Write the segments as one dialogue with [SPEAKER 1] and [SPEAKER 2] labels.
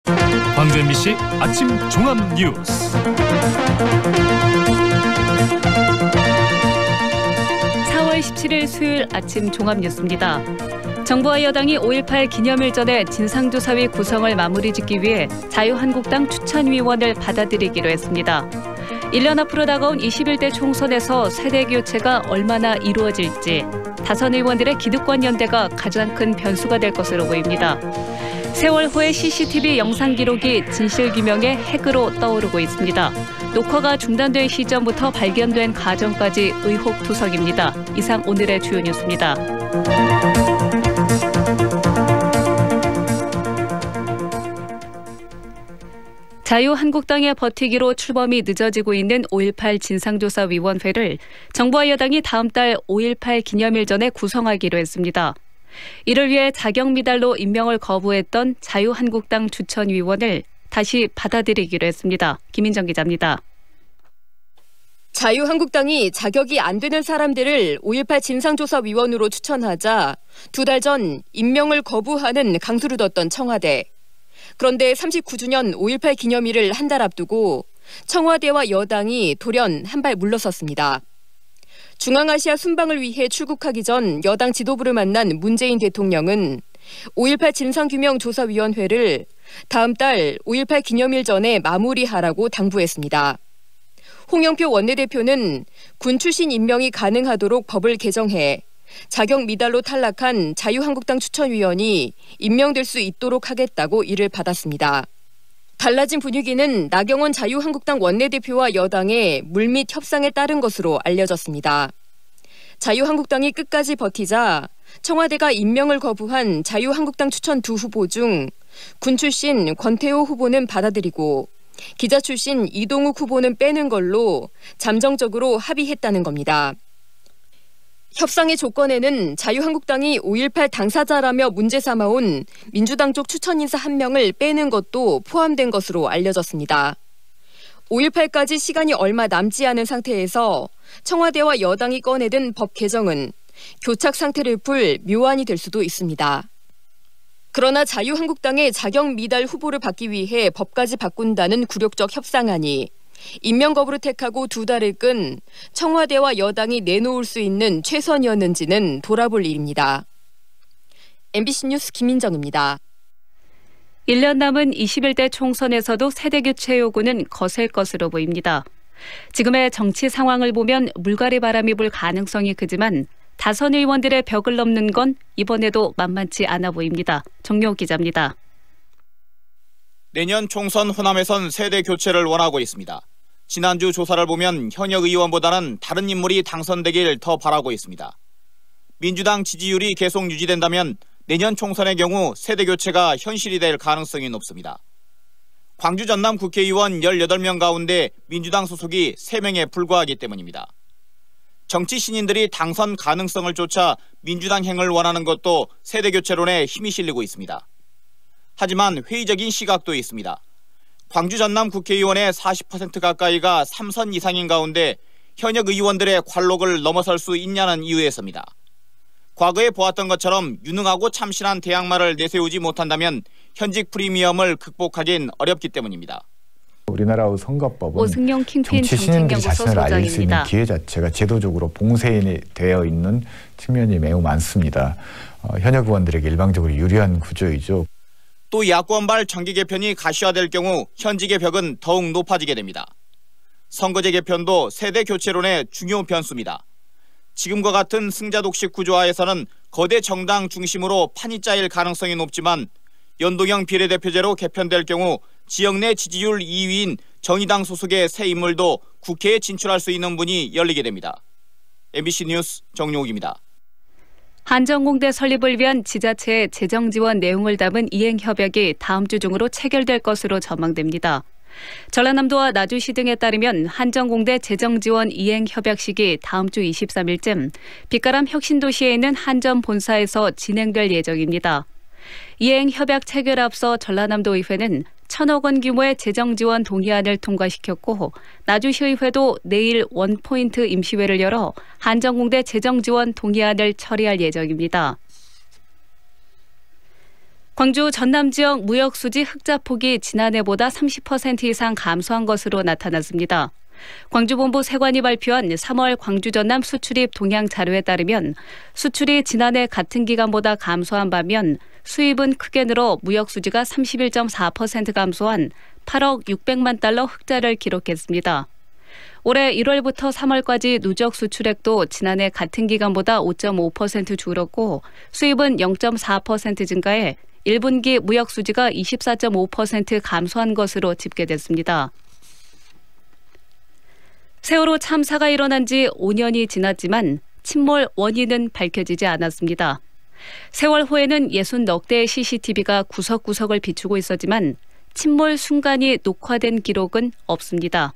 [SPEAKER 1] 광주 MBC 아침 종합 뉴스.
[SPEAKER 2] 4월 17일 수요일 아침 종합 뉴스입니다. 정부와 여당이 5.18 기념일 전에 진상조사위 구성을 마무리 짓기 위해 자유한국당 추천위원을 받아들이기로 했습니다. 1년 앞으로 다가온 21대 총선에서 세대교체가 얼마나 이루어질지 다선 의원들의 기득권 연대가 가장 큰 변수가 될 것으로 보입니다. 세월 호의 CCTV 영상 기록이 진실규명의 핵으로 떠오르고 있습니다. 녹화가 중단된 시점부터 발견된 과정까지 의혹투성입니다. 이상 오늘의 주요 뉴스입니다. 자유한국당의 버티기로 출범이 늦어지고 있는 5.18 진상조사위원회를 정부와 여당이 다음 달 5.18 기념일 전에 구성하기로 했습니다. 이를 위해 자격미달로 임명을 거부했던 자유한국당 추천위원을 다시 받아들이기로 했습니다. 김인정 기자입니다.
[SPEAKER 3] 자유한국당이 자격이 안 되는 사람들을 5.18 진상조사위원으로 추천하자 2달 전 임명을 거부하는 강수를 뒀던 청와대. 그런데 39주년 5.18 기념일을 한 달 앞두고 청와대와 여당이 돌연 한 발 물러섰습니다. 중앙아시아 순방을 위해 출국하기 전 여당 지도부를 만난 문재인 대통령은 5.18 진상규명조사위원회를 다음 달 5.18 기념일 전에 마무리하라고 당부했습니다. 홍영표 원내대표는 군 출신 임명이 가능하도록 법을 개정해 자격 미달로 탈락한 자유한국당 추천위원이 임명될 수 있도록 하겠다고 이를 받았습니다. 달라진 분위기는 나경원 자유한국당 원내대표와 여당의 물밑 협상에 따른 것으로 알려졌습니다. 자유한국당이 끝까지 버티자 청와대가 임명을 거부한 자유한국당 추천 2후보 중 군 출신 권태호 후보는 받아들이고 기자 출신 이동욱 후보는 빼는 걸로 잠정적으로 합의했다는 겁니다. 협상의 조건에는 자유한국당이 5.18 당사자라며 문제 삼아온 민주당 쪽 추천 인사 1명을 빼는 것도 포함된 것으로 알려졌습니다. 5.18까지 시간이 얼마 남지 않은 상태에서 청와대와 여당이 꺼내든 법 개정은 교착 상태를 풀 묘안이 될 수도 있습니다. 그러나 자유한국당의 자격 미달 후보를 받기 위해 법까지 바꾼다는 굴욕적 협상안이 임명 거부를 택하고 2달을 끈 청와대와 여당이 내놓을 수 있는 최선이었는지는 돌아볼 일입니다. MBC 뉴스 김민정입니다.
[SPEAKER 2] 1년 남은 21대 총선에서도 세대교체 요구는 거셀 것으로 보입니다. 지금의 정치 상황을 보면 물갈이 바람이 불 가능성이 크지만 다선 의원들의 벽을 넘는 건 이번에도 만만치 않아 보입니다. 정용 기자입니다.
[SPEAKER 4] 내년 총선 호남에선 세대 교체를 원하고 있습니다. 지난주 조사를 보면 현역 의원보다는 다른 인물이 당선되길 더 바라고 있습니다. 민주당 지지율이 계속 유지된다면 내년 총선의 경우 세대 교체가 현실이 될 가능성이 높습니다. 광주 전남 국회의원 18명 가운데 민주당 소속이 3명에 불과하기 때문입니다. 정치 신인들이 당선 가능성을 쫓아 민주당 행을 원하는 것도 세대 교체론에 힘이 실리고 있습니다. 하지만 회의적인 시각도 있습니다. 광주 전남 국회의원의 40% 가까이가 3선 이상인 가운데 현역 의원들의 관록을 넘어설 수 있냐는 이유에서입니다. 과거에 보았던 것처럼 유능하고 참신한 대항마를 내세우지 못한다면 현직 프리미엄을 극복하긴 어렵기 때문입니다.
[SPEAKER 5] 우리나라의 선거법은
[SPEAKER 2] 오승용 킹핀
[SPEAKER 5] 정치 신인들이
[SPEAKER 2] 정책연구소
[SPEAKER 5] 자신을 알릴 수 있는
[SPEAKER 2] 소장입니다.
[SPEAKER 5] 기회 자체가 제도적으로 봉쇄이 되어 있는 측면이 매우 많습니다. 현역 의원들에게 일방적으로 유리한 구조이죠.
[SPEAKER 4] 또 야권발 정기 개편이 가시화될 경우 현직의 벽은 더욱 높아지게 됩니다. 선거제 개편도 세대 교체론의 중요 변수입니다. 지금과 같은 승자독식 구조하에서는 거대 정당 중심으로 판이 짜일 가능성이 높지만 연동형 비례대표제로 개편될 경우 지역 내 지지율 2위인 정의당 소속의 새 인물도 국회에 진출할 수 있는 문이 열리게 됩니다. MBC 뉴스 정용욱입니다.
[SPEAKER 2] 한전공대 설립을 위한 지자체의 재정 지원 내용을 담은 이행 협약이 다음 주 중으로 체결될 것으로 전망됩니다. 전라남도와 나주시 등에 따르면 한전공대 재정 지원 이행 협약식이 다음 주 23일쯤 빛가람 혁신도시에 있는 한전 본사에서 진행될 예정입니다. 이행 협약 체결 앞서 전라남도 의회는 1,000억 원 규모의 재정 지원 동의안을 통과시켰고 나주시의회도 내일 원포인트 임시회를 열어 한전공대 재정 지원 동의안을 처리할 예정입니다. 광주 전남 지역 무역 수지 흑자 폭이 지난해보다 30% 이상 감소한 것으로 나타났습니다. 광주본부 세관이 발표한 3월 광주 전남 수출입 동향 자료에 따르면 수출이 지난해 같은 기간보다 감소한 반면 수입은 크게 늘어 무역 수지가 31.4% 감소한 8억 600만 달러 흑자를 기록했습니다. 올해 1월부터 3월까지 누적 수출액도 지난해 같은 기간보다 5.5% 줄었고 수입은 0.4% 증가해 1분기 무역 수지가 24.5% 감소한 것으로 집계됐습니다. 세월호 참사가 일어난 지 5년이 지났지만 침몰 원인은 밝혀지지 않았습니다. 세월호에는 60넉 대의 CCTV가 구석구석을 비추고 있었지만 침몰 순간이 녹화된 기록은 없습니다.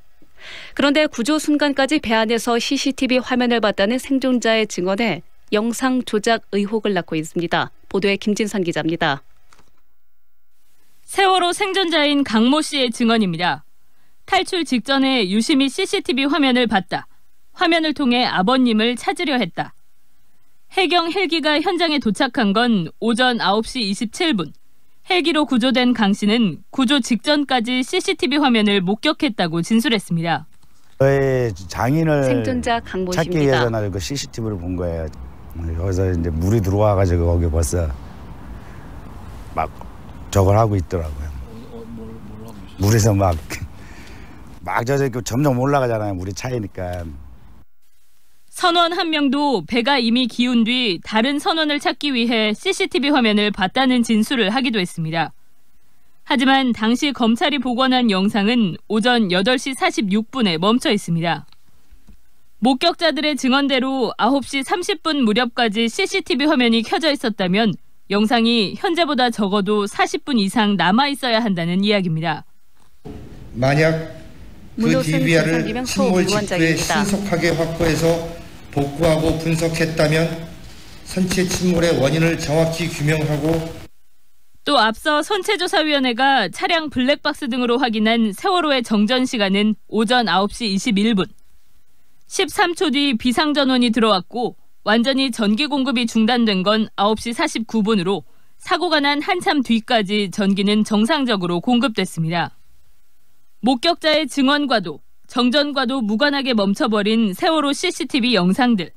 [SPEAKER 2] 그런데 구조 순간까지 배 안에서 CCTV 화면을 봤다는 생존자의 증언에 영상 조작 의혹을 낳고 있습니다. 보도에 김진선 기자입니다.
[SPEAKER 6] 세월호 생존자인 강모 씨의 증언입니다. 탈출 직전에 유심히 CCTV 화면을 봤다. 화면을 통해 아버님을 찾으려 했다. 해경 헬기가 현장에 도착한 건 오전 9시 27분. 헬기로 구조된 강 씨는 구조 직전까지 CCTV 화면을 목격했다고 진술했습니다.
[SPEAKER 7] 저의 장인을
[SPEAKER 2] 생존자 강모
[SPEAKER 7] 찾기
[SPEAKER 2] 씨입니다.
[SPEAKER 7] 위해서 날 그 CCTV를 본 거예요. 여기서 이제 물이 들어와가지고 거기 벌써 막 저걸 하고 있더라고요. 물에서 막 저 점점 올라가잖아요. 물이 차이니까.
[SPEAKER 6] 선원 한 명도 배가 이미 기운 뒤 다른 선원을 찾기 위해 CCTV 화면을 봤다는 진술을 하기도 했습니다. 하지만 당시 검찰이 복원한 영상은 오전 8시 46분에 멈춰 있습니다. 목격자들의 증언대로 9시 30분 무렵까지 CCTV 화면이 켜져 있었다면 영상이 현재보다 적어도 40분 이상 남아 있어야 한다는 이야기입니다.
[SPEAKER 8] 만약 그 DVR을 침몰 직후에 신속하게 확보해서 복구하고 분석했다면 선체 침몰의 원인을 정확히 규명하고
[SPEAKER 6] 또 앞서 선체조사위원회가 차량 블랙박스 등으로 확인한 세월호의 정전 시간은 오전 9시 21분. 13초 뒤 비상전원이 들어왔고 완전히 전기 공급이 중단된 건 9시 49분으로 사고가 난 한참 뒤까지 전기는 정상적으로 공급됐습니다. 목격자의 증언과도 정전과도 무관하게 멈춰버린 세월호 CCTV 영상들.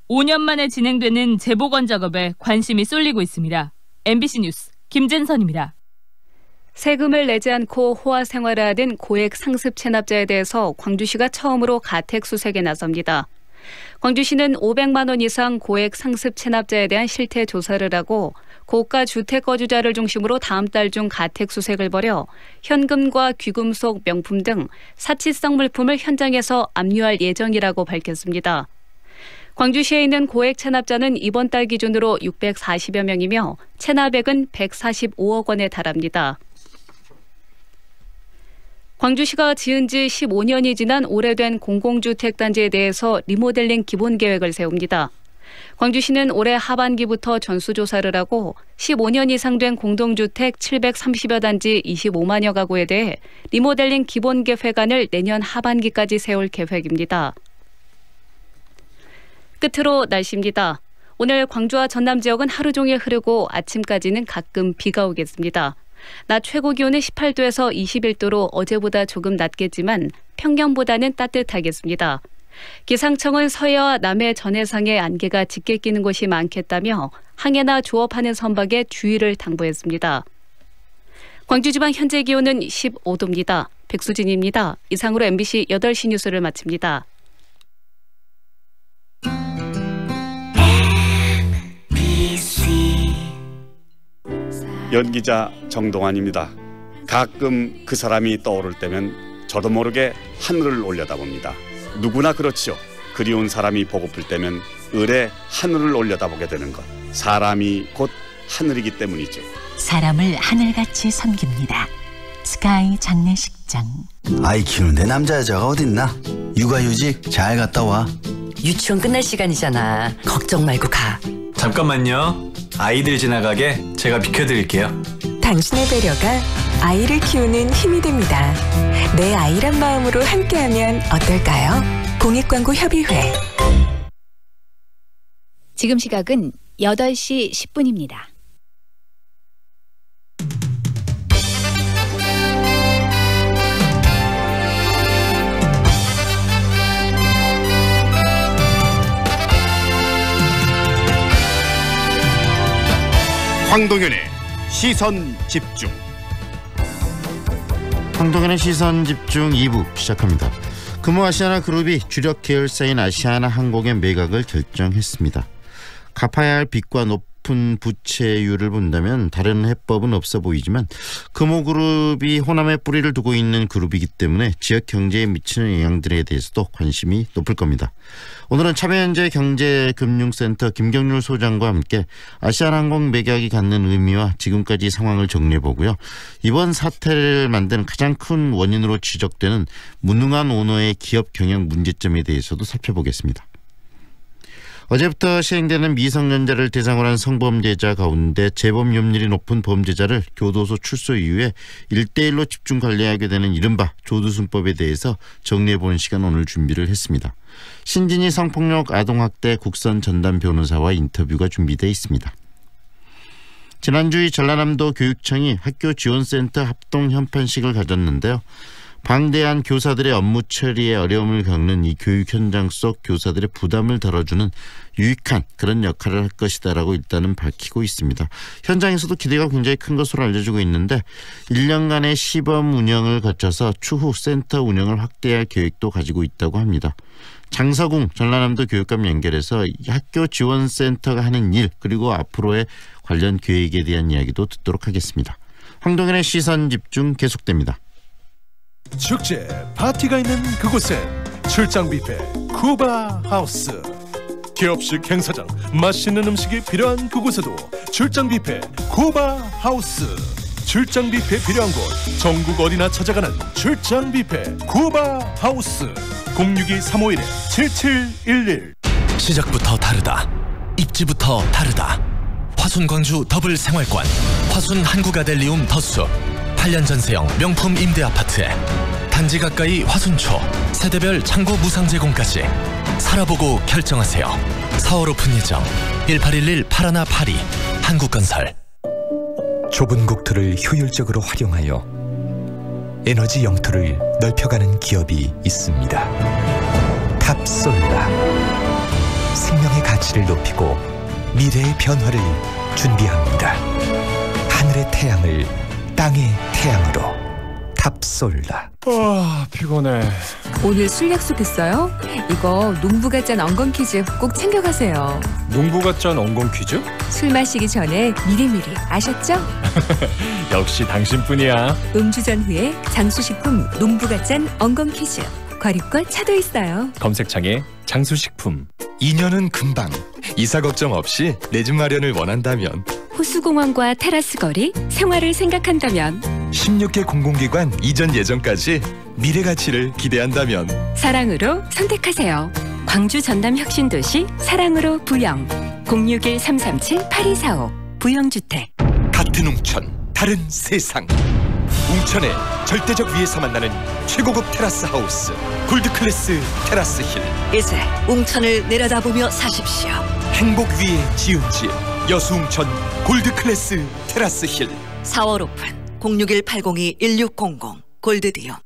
[SPEAKER 6] 5년 만에 진행되는 재복원 작업에 관심이 쏠리고 있습니다. MBC 뉴스 김진선입니다.
[SPEAKER 2] 세금을 내지 않고 호화 생활을 하던 고액 상습 체납자에 대해서 광주시가 처음으로 가택 수색에 나섭니다. 광주시는 500만 원 이상 고액 상습 체납자에 대한 실태 조사를 하고 고가 주택 거주자를 중심으로 다음 달 중 가택 수색을 벌여 현금과 귀금속, 명품 등 사치성 물품을 현장에서 압류할 예정이라고 밝혔습니다. 광주시에 있는 고액 체납자는 이번 달 기준으로 640여 명이며 체납액은 145억 원에 달합니다. 광주시가 지은 지 15년이 지난 오래된 공공주택 단지에 대해서 리모델링 기본 계획을 세웁니다. 광주시는 올해 하반기부터 전수조사를 하고 15년 이상 된 공동주택 730여 단지 25만여 가구에 대해 리모델링 기본 계획안을 내년 하반기까지 세울 계획입니다. 끝으로 날씨입니다. 오늘 광주와 전남 지역은 하루 종일 흐르고 아침까지는 가끔 비가 오겠습니다. 낮 최고 기온은 18도에서 21도로 어제보다 조금 낮겠지만 평년보다는 따뜻하겠습니다. 기상청은 서해와 남해 전해상에 안개가 짙게 끼는 곳이 많겠다며 항해나 조업하는 선박에 주의를 당부했습니다. 광주 지방 현재 기온은 15도입니다. 백수진입니다. 이상으로 MBC 8시 뉴스를 마칩니다.
[SPEAKER 9] 연기자 정동환입니다. 가끔 그 사람이 떠오를 때면 저도 모르게 하늘을 올려다봅니다. 누구나 그렇지요. 그리운 사람이 보고플 때면 을에 하늘을 올려다보게 되는 것. 사람이 곧 하늘이기 때문이죠.
[SPEAKER 10] 사람을 하늘같이 섬깁니다. 스카이 장례식장.
[SPEAKER 11] 아이 키우는데 남자 여자가 어딨나? 육아휴직 잘 갔다 와.
[SPEAKER 12] 유치원 끝날 시간이잖아. 걱정 말고 가.
[SPEAKER 13] 잠깐만요. 아이들 지나가게 제가 비켜드릴게요.
[SPEAKER 14] 당신의 배려가 아이를 키우는 힘이 됩니다. 내 아이란 마음으로 함께하면 어떨까요? 공익광고협의회.
[SPEAKER 15] 지금 시각은 8시 10분입니다. 황동현의 시선집중.
[SPEAKER 16] 황동현의 시선집중 2부 시작합니다. 금호 아시아나그룹이 주력 계열사인 아시아나항공의 매각을 결정했습니다. 갚아야 할 빚과 높은 부채율을 본다면 다른 해법은 없어 보이지만 금호그룹이 호남에 뿌리를 두고 있는 그룹이기 때문에 지역 경제에 미치는 영향들에 대해서도 관심이 높을 겁니다. 오늘은 참여연재 경제금융센터 김경률 소장과 함께 아시아나항공 매각이 갖는 의미와 지금까지 상황을 정리해보고요. 이번 사태를 만드는 가장 큰 원인으로 지적되는 무능한 오너의 기업 경영 문제점에 대해서도 살펴보겠습니다. 어제부터 시행되는 미성년자를 대상으로 한 성범죄자 가운데 재범 위험률이 높은 범죄자를 교도소 출소 이후에 1대1로 집중 관리하게 되는 이른바 조두순법에 대해서 정리해보는 시간 오늘 준비를 했습니다. 신진희 성폭력 아동학대 국선 전담 변호사와 인터뷰가 준비되어 있습니다. 지난주 전라남도 교육청이 학교 지원센터 합동 현판식을 가졌는데요. 방대한 교사들의 업무 처리에 어려움을 겪는 이 교육 현장 속 교사들의 부담을 덜어주는 유익한 그런 역할을 할 것이다라고 일단은 밝히고 있습니다. 현장에서도 기대가 굉장히 큰 것으로 알려지고 있는데 1년간의 시범 운영을 거쳐서 추후 센터 운영을 확대할 계획도 가지고 있다고 합니다. 장서궁 전라남도 교육감 연결해서 학교 지원센터가 하는 일 그리고 앞으로의 관련 계획에 대한 이야기도 듣도록 하겠습니다. 황동현의 시선집중 계속됩니다.
[SPEAKER 17] 축제 파티가 있는 그곳엔 출장 뷔페 쿠바 하우스. 기업식 행사장 맛있는 음식이 필요한 그곳에도 출장 뷔페 쿠바 하우스. 출장 뷔페 필요한 곳 전국 어디나 찾아가는 출장 뷔페 쿠바 하우스. 062-351-7711.
[SPEAKER 18] 시작부터 다르다. 입지부터 다르다. 화순 광주 더블 생활관 화순 한국아델리움 더숲 8년 전세형 명품 임대 아파트에 단지 가까이 화순초 세대별 창고 무상 제공까지 살아보고 결정하세요. 4월 오픈 예정 1811-8182 한국건설.
[SPEAKER 19] 좁은 국토를 효율적으로 활용하여 에너지 영토를 넓혀가는 기업이 있습니다. 탑솔라. 생명의 가치를 높이고 미래의 변화를 준비합니다. 하늘의 태양을 땅의 태양으로 탑솔라.
[SPEAKER 20] 피곤해.
[SPEAKER 21] 오늘 술 약속했어요? 이거 농부가 짠 엉겅 퀴즈 꼭 챙겨가세요.
[SPEAKER 20] 농부가 짠 엉겅 퀴즈?
[SPEAKER 21] 술 마시기 전에 미리미리 아셨죠?
[SPEAKER 20] 역시 당신뿐이야.
[SPEAKER 21] 음주 전후에 장수식품 농부가 짠 엉겅 퀴즈. 과립과 차도 있어요.
[SPEAKER 20] 검색창에 장수식품. 2년은 금방. 이사 걱정 없이 내 집 마련을 원한다면
[SPEAKER 21] 호수공원과 테라스 거리, 생활을 생각한다면
[SPEAKER 20] 16개 공공기관 이전 예정까지 미래 가치를 기대한다면
[SPEAKER 21] 사랑으로 선택하세요. 광주 전남 혁신도시 사랑으로 부영 061-337-8245 부영주택.
[SPEAKER 20] 같은 웅천 다른 세상. 웅천의 절대적 위에서 만나는 최고급 테라스 하우스 골드클래스 테라스 힐.
[SPEAKER 12] 이제 웅천을 내려다보며 사십시오.
[SPEAKER 20] 행복 위에 지은 집 여수웅천 골드클래스 테라스 힐.
[SPEAKER 12] 4월 오픈 061-802-1600 골드디온.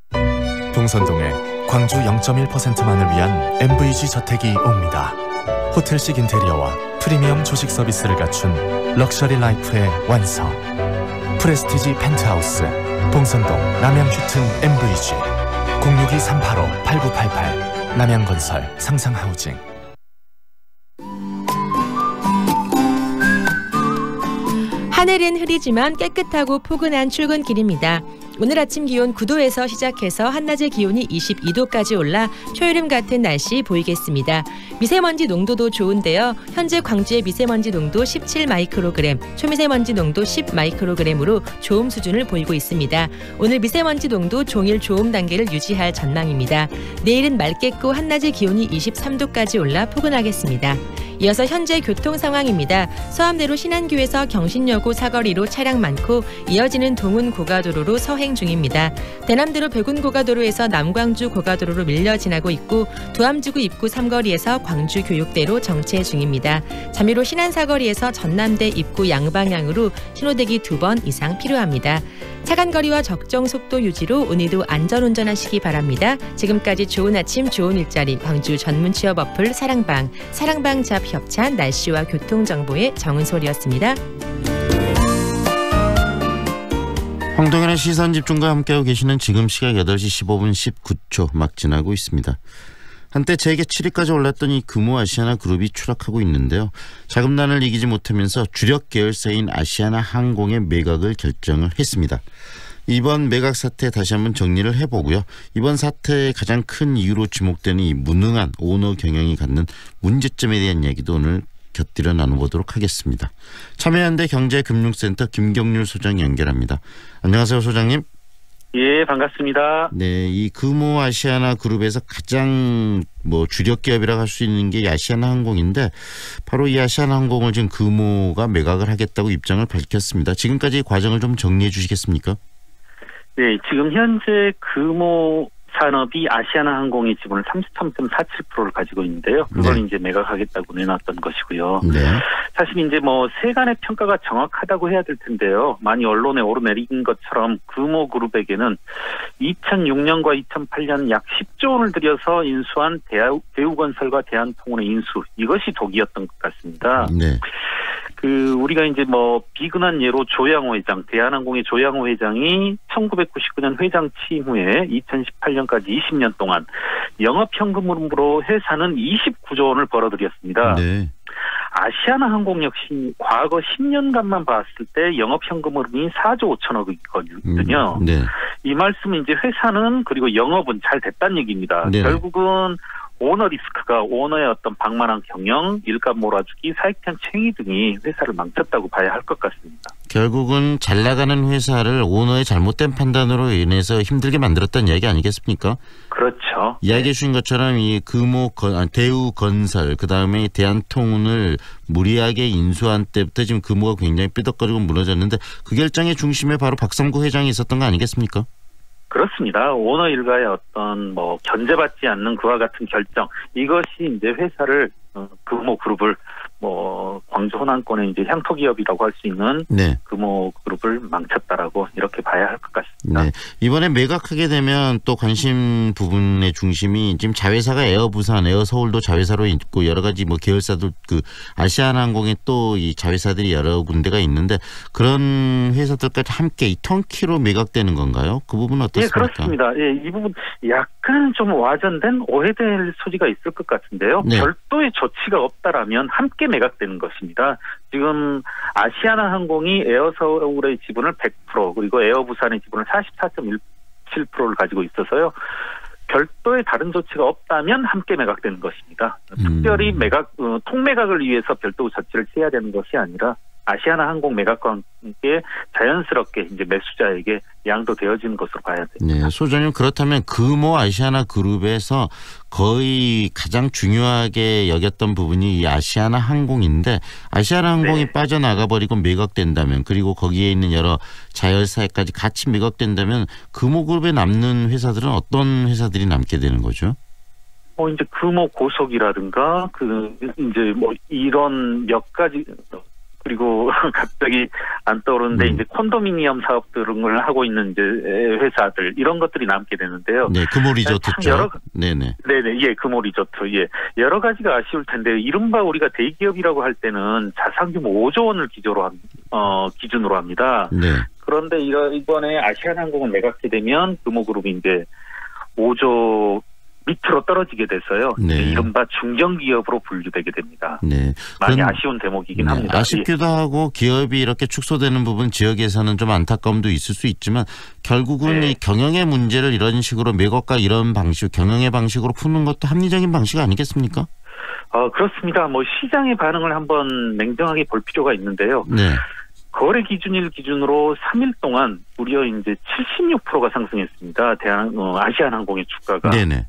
[SPEAKER 22] 동선동에 광주 0.1%만을 위한 MVG 저택이 옵니다. 호텔식 인테리어와 프리미엄 조식 서비스를 갖춘 럭셔리 라이프의 완성. 프레스티지 펜트하우스 동선동 남양휴튼 MVG 062-385-8988 남양건설 상상하우징.
[SPEAKER 23] 하늘은 흐리지만 깨끗하고 포근한 출근길입니다. 오늘 아침 기온 9도에서 시작해서 한낮의 기온이 22도까지 올라 초여름 같은 날씨 보이겠습니다. 미세먼지 농도도 좋은데요. 현재 광주의 미세먼지 농도 17 마이크로그램, 초미세먼지 농도 10 마이크로그램으로 좋음 수준을 보이고 있습니다. 오늘 미세먼지 농도 종일 좋음 단계를 유지할 전망입니다. 내일은 맑겠고 한낮의 기온이 23도까지 올라 포근하겠습니다. 이어서 현재 교통 상황입니다. 서암대로 신안교에서 경신여고 사거리로 차량 많고 이어지는 동운 고가도로로 서행 중입니다. 대남대로 백운고가도로에서 남광주 고가도로로 밀려 지나고 있고 두암지구 입구 삼거리에서 광주교육대로 정체 중입니다. 잠유로 신안사거리에서 전남대 입구 양방향으로 신호대기 2번 이상 필요합니다. 차간 거리와 적정 속도 유지로 오늘도 안전운전하시기 바랍니다. 지금까지 좋은 아침 좋은 일자리 광주 전문 취업 어플 사랑방 잡 협찬 날씨와 교통정보의 정은솔이었습니다.
[SPEAKER 16] 황동현의 시선집중과 함께하고 계시는 지금 시각 8시 15분 19초 막 지나고 있습니다. 한때 재계 7위까지 올랐던 이 금호 아시아나그룹이 추락하고 있는데요. 자금난을 이기지 못하면서 주력 계열사인 아시아나항공의 매각을 결정을 했습니다. 이번 매각 사태 다시 한번 정리를 해보고요. 이번 사태의 가장 큰 이유로 지목되는 이 무능한 오너 경영이 갖는 문제점에 대한 이야기도 오늘 곁들여 나눠보도록 하겠습니다. 참여연대 경제금융센터 김경률 소장 연결합니다. 안녕하세요, 소장님.
[SPEAKER 1] 예, 반갑습니다.
[SPEAKER 16] 네, 이 금호 아시아나 그룹에서 가장 주력 기업이라고 할 수 있는 게 아시아나항공인데 바로 이 아시아나항공을 지금 금호가 매각을 하겠다고 입장을 밝혔습니다. 지금까지 과정을 좀 정리해 주시겠습니까?
[SPEAKER 1] 네, 지금 현재 금호 산업이 아시아나항공의 지분을 33.47%를 가지고 있는데요. 그걸 이제 매각하겠다고 내놨던 것이고요.
[SPEAKER 16] 네.
[SPEAKER 1] 사실 이제 세간의 평가가 정확하다고 해야 될 텐데요. 많이 언론에 오르내린 것처럼 금호그룹에게는 2006년과 2008년 약 10조 원을 들여서 인수한 대우건설과 대한통운의 인수, 이것이 독이었던 것 같습니다.
[SPEAKER 16] 네.
[SPEAKER 1] 우리가 이제 비근한 예로 조양호 회장, 대한항공의 조양호 회장이 1999년 회장 취임 후에 2018년까지 20년 동안 영업현금으로 회사는 29조 원을 벌어들였습니다.
[SPEAKER 16] 네.
[SPEAKER 1] 아시아나항공 역시 과거 10년간만 봤을 때 영업현금 흐름이 4조 5천억이거든요.
[SPEAKER 16] 네.
[SPEAKER 1] 이 말씀은 이제 회사는 그리고 영업은 잘 됐다는 얘기입니다.
[SPEAKER 16] 네.
[SPEAKER 1] 결국은 오너 리스크가 오너의 어떤 방만한 경영, 일감 몰아주기, 사익편 챙이 등이 회사를 망쳤다고 봐야 할 것 같습니다. 결국은
[SPEAKER 16] 잘 나가는 회사를 오너의 잘못된 판단으로 인해서 힘들게 만들었다는 이야기 아니겠습니까?
[SPEAKER 1] 그렇죠.
[SPEAKER 16] 이야기해 주신 것처럼 이 대우건설, 그다음에 대한통운을 무리하게 인수한 때부터 지금 금호가 굉장히 삐덕거리고 무너졌는데 그 결정의 중심에 바로 박성구 회장이 있었던 거 아니겠습니까?
[SPEAKER 1] 그렇습니다. 오너 일가의 어떤 견제받지 않는 그와 같은 결정, 이것이 이제 회사를 금호그룹을 광주 호남권의 이제 향토 기업이라고 할 수 있는
[SPEAKER 16] 네.
[SPEAKER 1] 금호그룹을 망쳤다라고 이렇게 봐야 할 것 같습니다.
[SPEAKER 16] 네. 이번에 매각하게 되면 또 관심 부분의 중심이 지금 자회사가 에어부산, 에어서울도 자회사로 있고 여러 가지 계열사도 아시아나항공에 또 이 자회사들이 여러 군데가 있는데 그런 회사들까지 함께 이 턴키로 매각되는 건가요? 그 부분은 어떻습니까?
[SPEAKER 1] 예, 그렇습니다. 예, 이 부분 약간 좀 와전된 오해될 소지가 있을 것 같은데요.
[SPEAKER 16] 네.
[SPEAKER 1] 별도의 조치가 없다라면 함께 매각되는 것입니다. 지금 아시아나항공이 에어서울의 지분을 100% 그리고 에어부산의 지분을 44.17%를 가지고 있어서요. 별도의 다른 조치가 없다면 함께 매각되는 것입니다. 특별히 통매각을 위해서 별도 조치를 취해야 되는 것이 아니라 아시아나항공 매각과 함께 자연스럽게 이제 매수자에게 양도되어지는 것으로 봐야 됩니다.
[SPEAKER 16] 네, 소장님 그렇다면 금호 아시아나그룹에서 거의 가장 중요하게 여겼던 부분이 이 아시아나항공인데 아시아나항공이
[SPEAKER 1] 네.
[SPEAKER 16] 빠져나가버리고 매각된다면 그리고 거기에 있는 여러 자회사까지 같이 매각된다면 금호그룹에 남는 회사들은 어떤 회사들이 남게 되는 거죠?
[SPEAKER 1] 이제 금호고속이라든가 이런 몇 가지 그리고 갑자기 안 떠오르는데 이제 콘도미니엄 사업 등을 하고 있는 이제 회사들 이런 것들이 남게 되는데요.
[SPEAKER 16] 네, 금호리조트죠. 네네.
[SPEAKER 1] 네네, 예, 금호리조트, 예, 여러 가지가 아쉬울 텐데 이른바 우리가 대기업이라고 할 때는 자산규모 5조 원을 기준으로 합니다.
[SPEAKER 16] 네.
[SPEAKER 1] 그런데 이번에 아시아나항공을 매각하게 되면 금호그룹이 이제 5조 밑으로 떨어지게 돼서요.
[SPEAKER 16] 네.
[SPEAKER 1] 이른바 중견기업으로 분류되게 됩니다.
[SPEAKER 16] 네.
[SPEAKER 1] 많이 아쉬운 대목이긴 합니다.
[SPEAKER 16] 아쉽기도 하고 기업이 이렇게 축소되는 부분 지역에서는 좀 안타까움도 있을 수 있지만 결국은 이 경영의 문제를 이런 식으로 매각과 이런 방식, 경영의 방식으로 푸는 것도 합리적인 방식 아니겠습니까?
[SPEAKER 1] 그렇습니다. 시장의 반응을 한번 냉정하게 볼 필요가 있는데요.
[SPEAKER 16] 네.
[SPEAKER 1] 거래 기준일 기준으로 3일 동안 무려 이제 76%가 상승했습니다. 아시아나항공의 주가가.
[SPEAKER 16] 네네.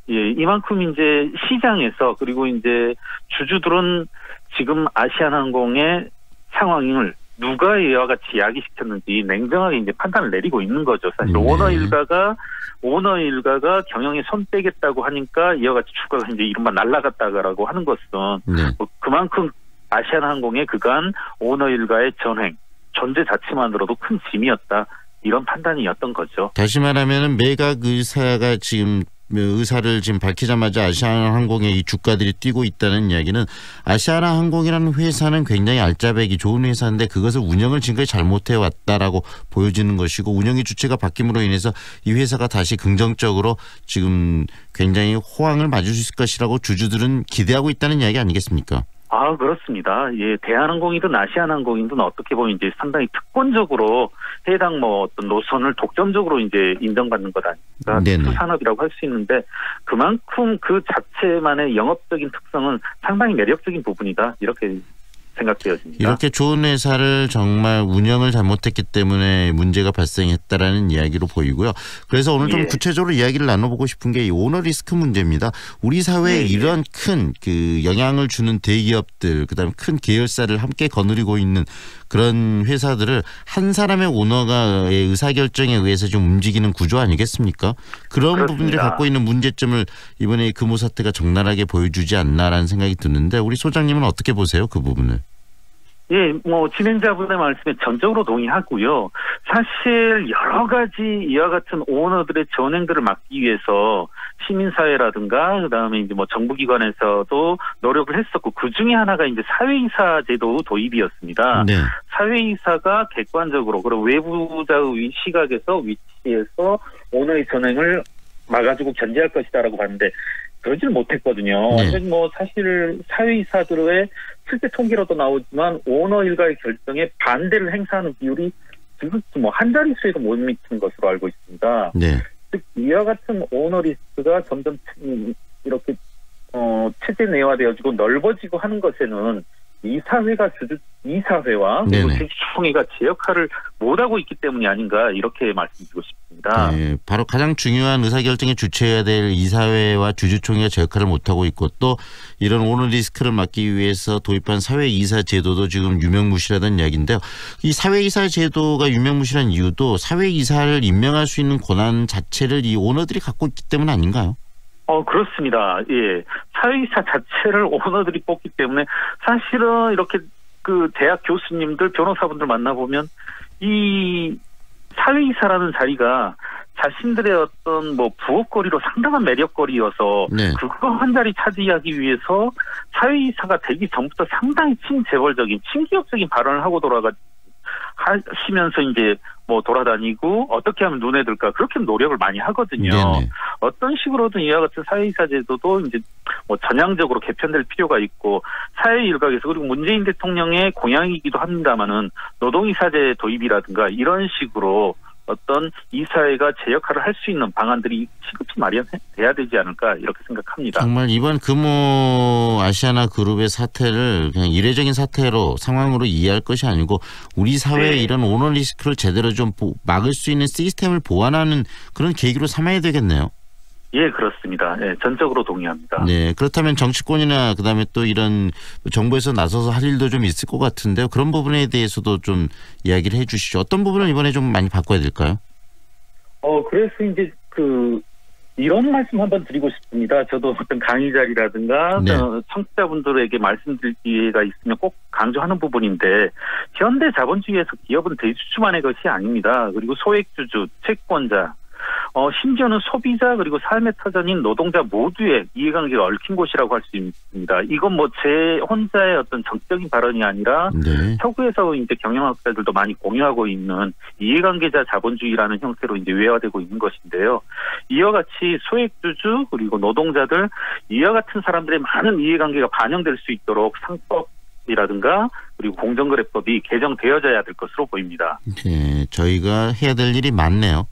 [SPEAKER 1] 예, 이만큼 이제 시장에서 그리고 이제 주주들은 지금 아시아나항공의 상황을 누가 이와 같이 야기시켰는지 냉정하게 이제 판단을 내리고 있는 거죠. 사실
[SPEAKER 16] 네.
[SPEAKER 1] 오너 일가가 경영에 손 떼겠다고 하니까 이와 같이 주가가 이제 이른바 날아갔다라고 하는 것은 그만큼 아시아나항공의 그간 오너 일가의 전횡, 존재 자체만으로도 큰 짐이었다. 이런 판단이었던 거죠.
[SPEAKER 16] 다시 말하면 매각 의사가 지금 의사를 지금 밝히자마자 아시아나항공의 이 주가들이 뛰고 있다는 이야기는 아시아나항공이라는 회사는 굉장히 알짜배기 좋은 회사인데 그것을 운영을 지금까지 잘못해 왔다라고 보여지는 것이고 운영의 주체가 바뀜으로 인해서 이 회사가 다시 긍정적으로 지금 굉장히 호황을 맞을 수 있을 것이라고 주주들은 기대하고 있다는 이야기 아니겠습니까?
[SPEAKER 1] 아, 그렇습니다. 예, 대한항공이든 아시아나항공이든 어떻게 보면 이제 상당히 특권적으로 해당 어떤 노선을 독점적으로 이제 인정받는 것 아닙니까? 수산업이라고 할 수 있는데 그만큼 그 자체만의 영업적인 특성은 상당히 매력적인 부분이다. 이렇게 생각되어집니다.
[SPEAKER 16] 이렇게 좋은 회사를 정말 운영을 잘못했기 때문에 문제가 발생했다라는 이야기로 보이고요. 그래서 오늘 좀 구체적으로 이야기를 나눠보고 싶은 게 이 오너 리스크 문제입니다. 우리 사회에 이런 큰 그 영향을 주는 대기업들, 그다음에 큰 계열사를 함께 거느리고 있는 그런 회사들을 한 사람의 오너가의 의사결정에 의해서 좀 움직이는 구조 아니겠습니까? 그런
[SPEAKER 1] 그렇습니다.
[SPEAKER 16] 부분들이 갖고 있는 문제점을 이번에 금호 사태가 적나라하게 보여주지 않나라는 생각이 드는데 우리 소장님은 어떻게 보세요? 그 부분을.
[SPEAKER 1] 예, 진행자분의 말씀에 전적으로 동의하고요. 사실 여러 가지 이와 같은 오너들의 전행들을 막기 위해서 시민사회라든가 그다음에 이제 정부기관에서도 노력을 했었고 그 중에 하나가 이제 사회이사 제도 도입이었습니다. 네. 사회이사가 객관적으로 그리고 외부자의 시각에서 위치에서 오너의 전행을 막아주고 견제할 것이다라고 봤는데 그러지는 못했거든요. 완전히 사실 사회이사들의 실제 통계로도 나오지만 오너 일가의 결정에 반대를 행사하는 비율이 지금 한 자릿수에도 못 미치는 것으로 알고 있습니다. 네. 즉 이와 같은 오너 리스크가 점점 이렇게 체제 내화되어지고 넓어지고 하는 것에는 이사회와 그리고 주주총회가 제 역할을 못하고 있기 때문이 아닌가 이렇게 말씀드리고 싶습니다.
[SPEAKER 16] 네, 바로 가장 중요한 의사결정의 주체여야 될 이사회와 주주총회가 제 역할을 못하고 있고 또 이런 오너 리스크를 막기 위해서 도입한 사회이사 제도도 지금 유명무실하다는 이야기인데요. 이 사회이사 제도가 유명무실한 이유도 사회이사를 임명할 수 있는 권한 자체를 이 오너들이 갖고 있기 때문 아닌가요?
[SPEAKER 1] 그렇습니다. 예. 사회이사 자체를 오너들이 뽑기 때문에 사실은 이렇게 그 대학 교수님들, 변호사분들 만나보면 이 사회이사라는 자리가 자신들의 어떤 부업거리로 상당한 매력거리여서 그거 한 자리 차지하기 위해서 사회이사가 되기 전부터 상당히 친재벌적인, 친기업적인 발언을 하고 하시면서 이제 돌아다니고 어떻게 하면 눈에 들까 그렇게 노력을 많이 하거든요. 네네. 어떤 식으로든 이와 같은 사회이사 제도도 이제 전향적으로 개편될 필요가 있고 사회 일각에서 그리고 문재인 대통령의 공약이기도 합니다만은 노동이사제 도입이라든가 이런 식으로 어떤 이사회가 제 역할을 할 수 있는 방안들이 시급히 마련돼야 되지 않을까 이렇게 생각합니다.
[SPEAKER 16] 정말 이번 금호 아시아나 그룹의 사태를 그냥 이례적인 사태로 상황으로 이해할 것이 아니고 우리 사회에 이런 오너 리스크를 제대로 좀 막을 수 있는 시스템을 보완하는 그런 계기로 삼아야 되겠네요.
[SPEAKER 1] 예, 그렇습니다. 예, 전적으로 동의합니다.
[SPEAKER 16] 네, 그렇다면 정치권이나 그다음에 또 이런 정부에서 나서서 할 일도 좀 있을 것 같은데요. 그런 부분에 대해서도 좀 이야기를 해 주시죠. 어떤 부분을 이번에 좀 많이 바꿔야 될까요?
[SPEAKER 1] 그래서 이제 이런 말씀 한번 드리고 싶습니다. 저도 어떤 강의 자리라든가 청취자분들에게 말씀드릴 기회가 있으면 꼭 강조하는 부분인데 현대 자본주의에서 기업은 대주주만의 것이 아닙니다. 그리고 소액주주, 채권자, 심지어는 소비자 그리고 삶의 터전인 노동자 모두의 이해관계가 얽힌 곳이라고 할 수 있습니다. 이건 제 혼자의 어떤 정적인 발언이 아니라 서구에서 이제 경영학자들도 많이 공유하고 있는 이해관계자 자본주의라는 형태로 이제 외화되고 있는 것인데요. 이와 같이 소액주주 그리고 노동자들 이와 같은 사람들의 많은 이해관계가 반영될 수 있도록 상법이라든가 그리고 공정거래법이 개정되어져야 될 것으로 보입니다.
[SPEAKER 16] 네, 저희가 해야 될 일이 많네요.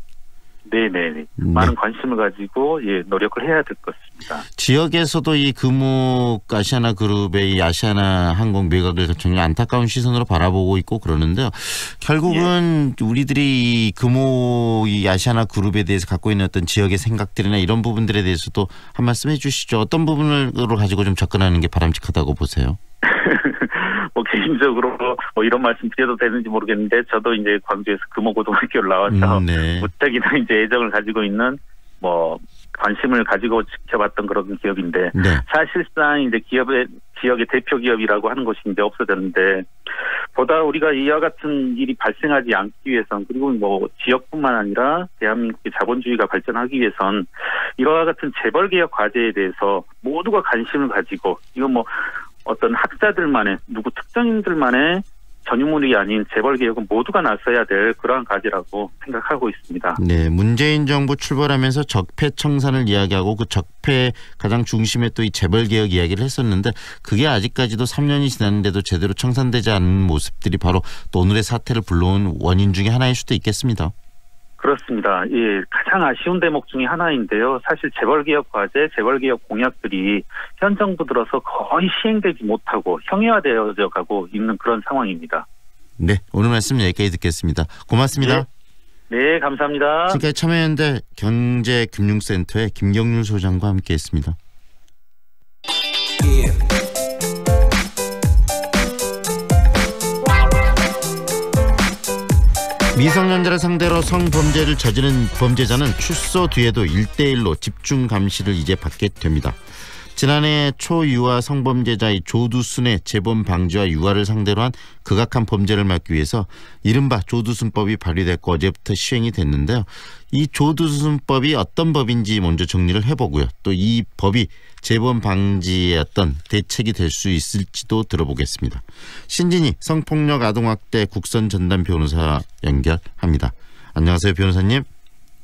[SPEAKER 1] 네네. 많은 관심을 가지고 노력을 해야 될 것 같습니다.
[SPEAKER 16] 지역에서도 이 금호 아시아나 그룹의 이 아시아나 항공 매각을 정말 안타까운 시선으로 바라보고 있고 그러는데요. 결국은 우리들이 이 금호 이 아시아나 그룹에 대해서 갖고 있는 어떤 지역의 생각들이나 이런 부분들에 대해서도 한 말씀 해주시죠. 어떤 부분으로 가지고 좀 접근하는 게 바람직하다고 보세요?
[SPEAKER 1] 개인적으로 이런 말씀 드려도 되는지 모르겠는데 저도 이제 광주에서 금호고등학교를 나와서 무척이나 이제 애정을 가지고 있는 관심을 가지고 지켜봤던 그런 기업인데
[SPEAKER 16] 네.
[SPEAKER 1] 사실상 이제 지역의 대표 기업이라고 하는 것이 이제 없어졌는데 보다 우리가 이와 같은 일이 발생하지 않기 위해선 그리고 뭐 지역뿐만 아니라 대한민국의 자본주의가 발전하기 위해선 이와 같은 재벌개혁 과제에 대해서 모두가 관심을 가지고 이거 뭐 어떤 학자들만의 누구 특정인들만의 전유물이 아닌 재벌개혁은 모두가 나서야 될 그러한 과제라고 생각하고 있습니다.
[SPEAKER 16] 네, 문재인 정부 출범하면서 적폐청산을 이야기하고 그 적폐 가장 중심에 또 이 재벌개혁 이야기를 했었는데 그게 아직까지도 3년이 지났는데도 제대로 청산되지 않은 모습들이 바로 또 오늘의 사태를 불러온 원인 중에 하나일 수도 있겠습니다.
[SPEAKER 1] 그렇습니다. 예, 가장 아쉬운 대목 중에 하나인데요. 사실 재벌개혁 과제, 재벌개혁 공약들이 현 정부 들어서 거의 시행되지 못하고 형해화되어져 가고 있는 그런 상황입니다.
[SPEAKER 16] 네, 오늘 말씀 여기까지 듣겠습니다. 고맙습니다.
[SPEAKER 1] 네, 감사합니다.
[SPEAKER 16] 지금까지 참여연대 경제금융센터의 김경률 소장과 함께했습니다. 미성년자를 상대로 성범죄를 저지른 범죄자는 출소 뒤에도 1:1로 집중 감시를 이제 받게 됩니다. 지난해 초유아 성범죄자의 조두순의 재범 방지와 유아를 상대로 한 극악한 범죄를 막기 위해서 이른바 조두순법이 발의됐고 어제부터 시행이 됐는데요. 이 조두순법이 어떤 법인지 먼저 정리를 해보고요. 또 이 법이 재범 방지의 어떤 대책이 될 수 있을지도 들어보겠습니다. 신진희 성폭력 아동학대 국선 전담 변호사 연결합니다. 안녕하세요, 변호사님.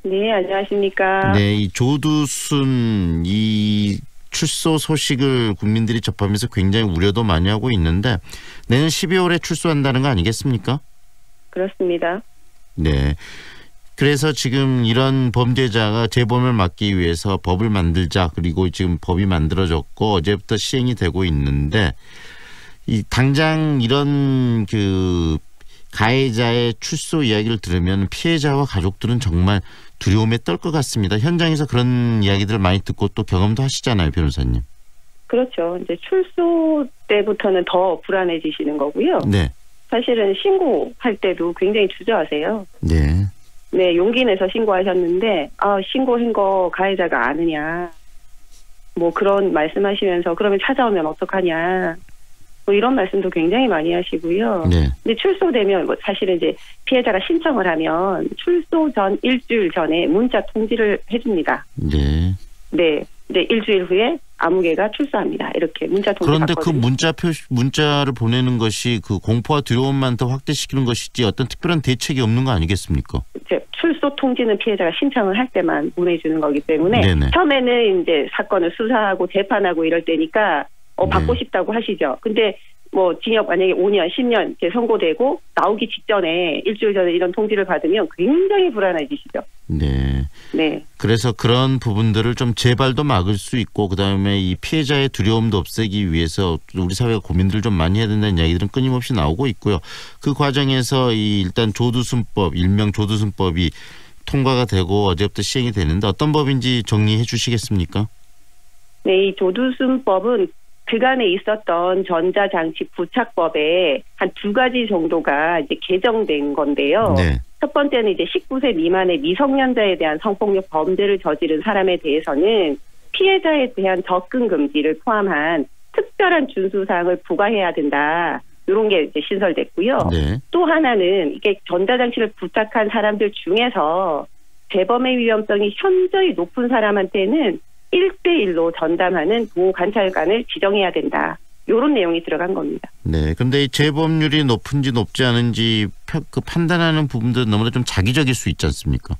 [SPEAKER 3] 네, 안녕하십니까.
[SPEAKER 16] 네, 이 조두순 이 출소 소식을 국민들이 접하면서 굉장히 우려도 많이 하고 있는데 내년 12월에 출소한다는 거 아니겠습니까?
[SPEAKER 3] 그렇습니다.
[SPEAKER 16] 네. 그래서 지금 이런 범죄자가 재범을 막기 위해서 법을 만들자 그리고 지금 법이 만들어졌고 어제부터 시행이 되고 있는데 이 당장 이런 그 가해자의 출소 이야기를 들으면 피해자와 가족들은 정말 두려움에 떨 것 같습니다. 현장에서 그런 이야기들을 많이 듣고 또 경험도 하시잖아요, 변호사님.
[SPEAKER 3] 그렇죠. 이제 출소 때부터는 더 불안해지시는 거고요.
[SPEAKER 16] 네.
[SPEAKER 3] 사실은 신고할 때도 굉장히 주저하세요.
[SPEAKER 16] 네.
[SPEAKER 3] 네, 용기 내서 신고하셨는데 신고한 거 가해자가 아느냐. 뭐 그런 말씀하시면서 그러면 찾아오면 어떡하냐. 뭐 이런 말씀도 굉장히 많이 하시고요.
[SPEAKER 16] 네.
[SPEAKER 3] 근데 출소되면 뭐 사실은 이제 피해자가 신청을 하면 출소 전 일주일 전에 문자 통지를 해줍니다.
[SPEAKER 16] 네.
[SPEAKER 3] 네. 이제 일주일 후에 아무개가 출소합니다. 이렇게 문자 통지.
[SPEAKER 16] 그런데
[SPEAKER 3] 받거든요.
[SPEAKER 16] 그 문자를 보내는 것이 그 공포와 두려움만 더 확대시키는 것이지 어떤 특별한 대책이 없는 거 아니겠습니까?
[SPEAKER 3] 이제 출소 통지는 피해자가 신청을 할 때만 보내주는 거기 때문에
[SPEAKER 16] 네네.
[SPEAKER 3] 처음에는 이제 사건을 수사하고 재판하고 이럴 때니까 받고 싶다고 하시죠. 근데 뭐 징역 만약에 5년, 10년 이렇게 선고되고 나오기 직전에 일주일 전에 이런 통지를 받으면 굉장히 불안해지시죠.
[SPEAKER 16] 네.
[SPEAKER 3] 네.
[SPEAKER 16] 그래서 그런 부분들을 좀 재발도 막을 수 있고 그다음에 이 피해자의 두려움도 없애기 위해서 우리 사회가 고민들을 좀 많이 해야 된다는 이야기들은 끊임없이 나오고 있고요. 그 과정에서 이 일단 조두순법, 일명 조두순법이 통과가 되고 어제부터 시행이 되는데 어떤 법인지 정리해 주시겠습니까?
[SPEAKER 3] 네, 이 조두순법은 그간에 있었던 전자장치 부착법에 한 2가지 정도가 이제 개정된 건데요.
[SPEAKER 16] 네.
[SPEAKER 3] 첫 번째는 이제 19세 미만의 미성년자에 대한 성폭력 범죄를 저지른 사람에 대해서는 피해자에 대한 접근 금지를 포함한 특별한 준수사항을 부과해야 된다. 이런 게 이제 신설됐고요.
[SPEAKER 16] 네.
[SPEAKER 3] 또 하나는 이게 전자장치를 부착한 사람들 중에서 재범의 위험성이 현저히 높은 사람한테는 1:1로 전담하는 보호관찰관을 지정해야 된다. 이런 내용이 들어간 겁니다.
[SPEAKER 16] 네, 그런데 이 재범률이 높은지 높지 않은지 그 판단하는 부분도 너무나 좀 자기적일 수 있지 않습니까?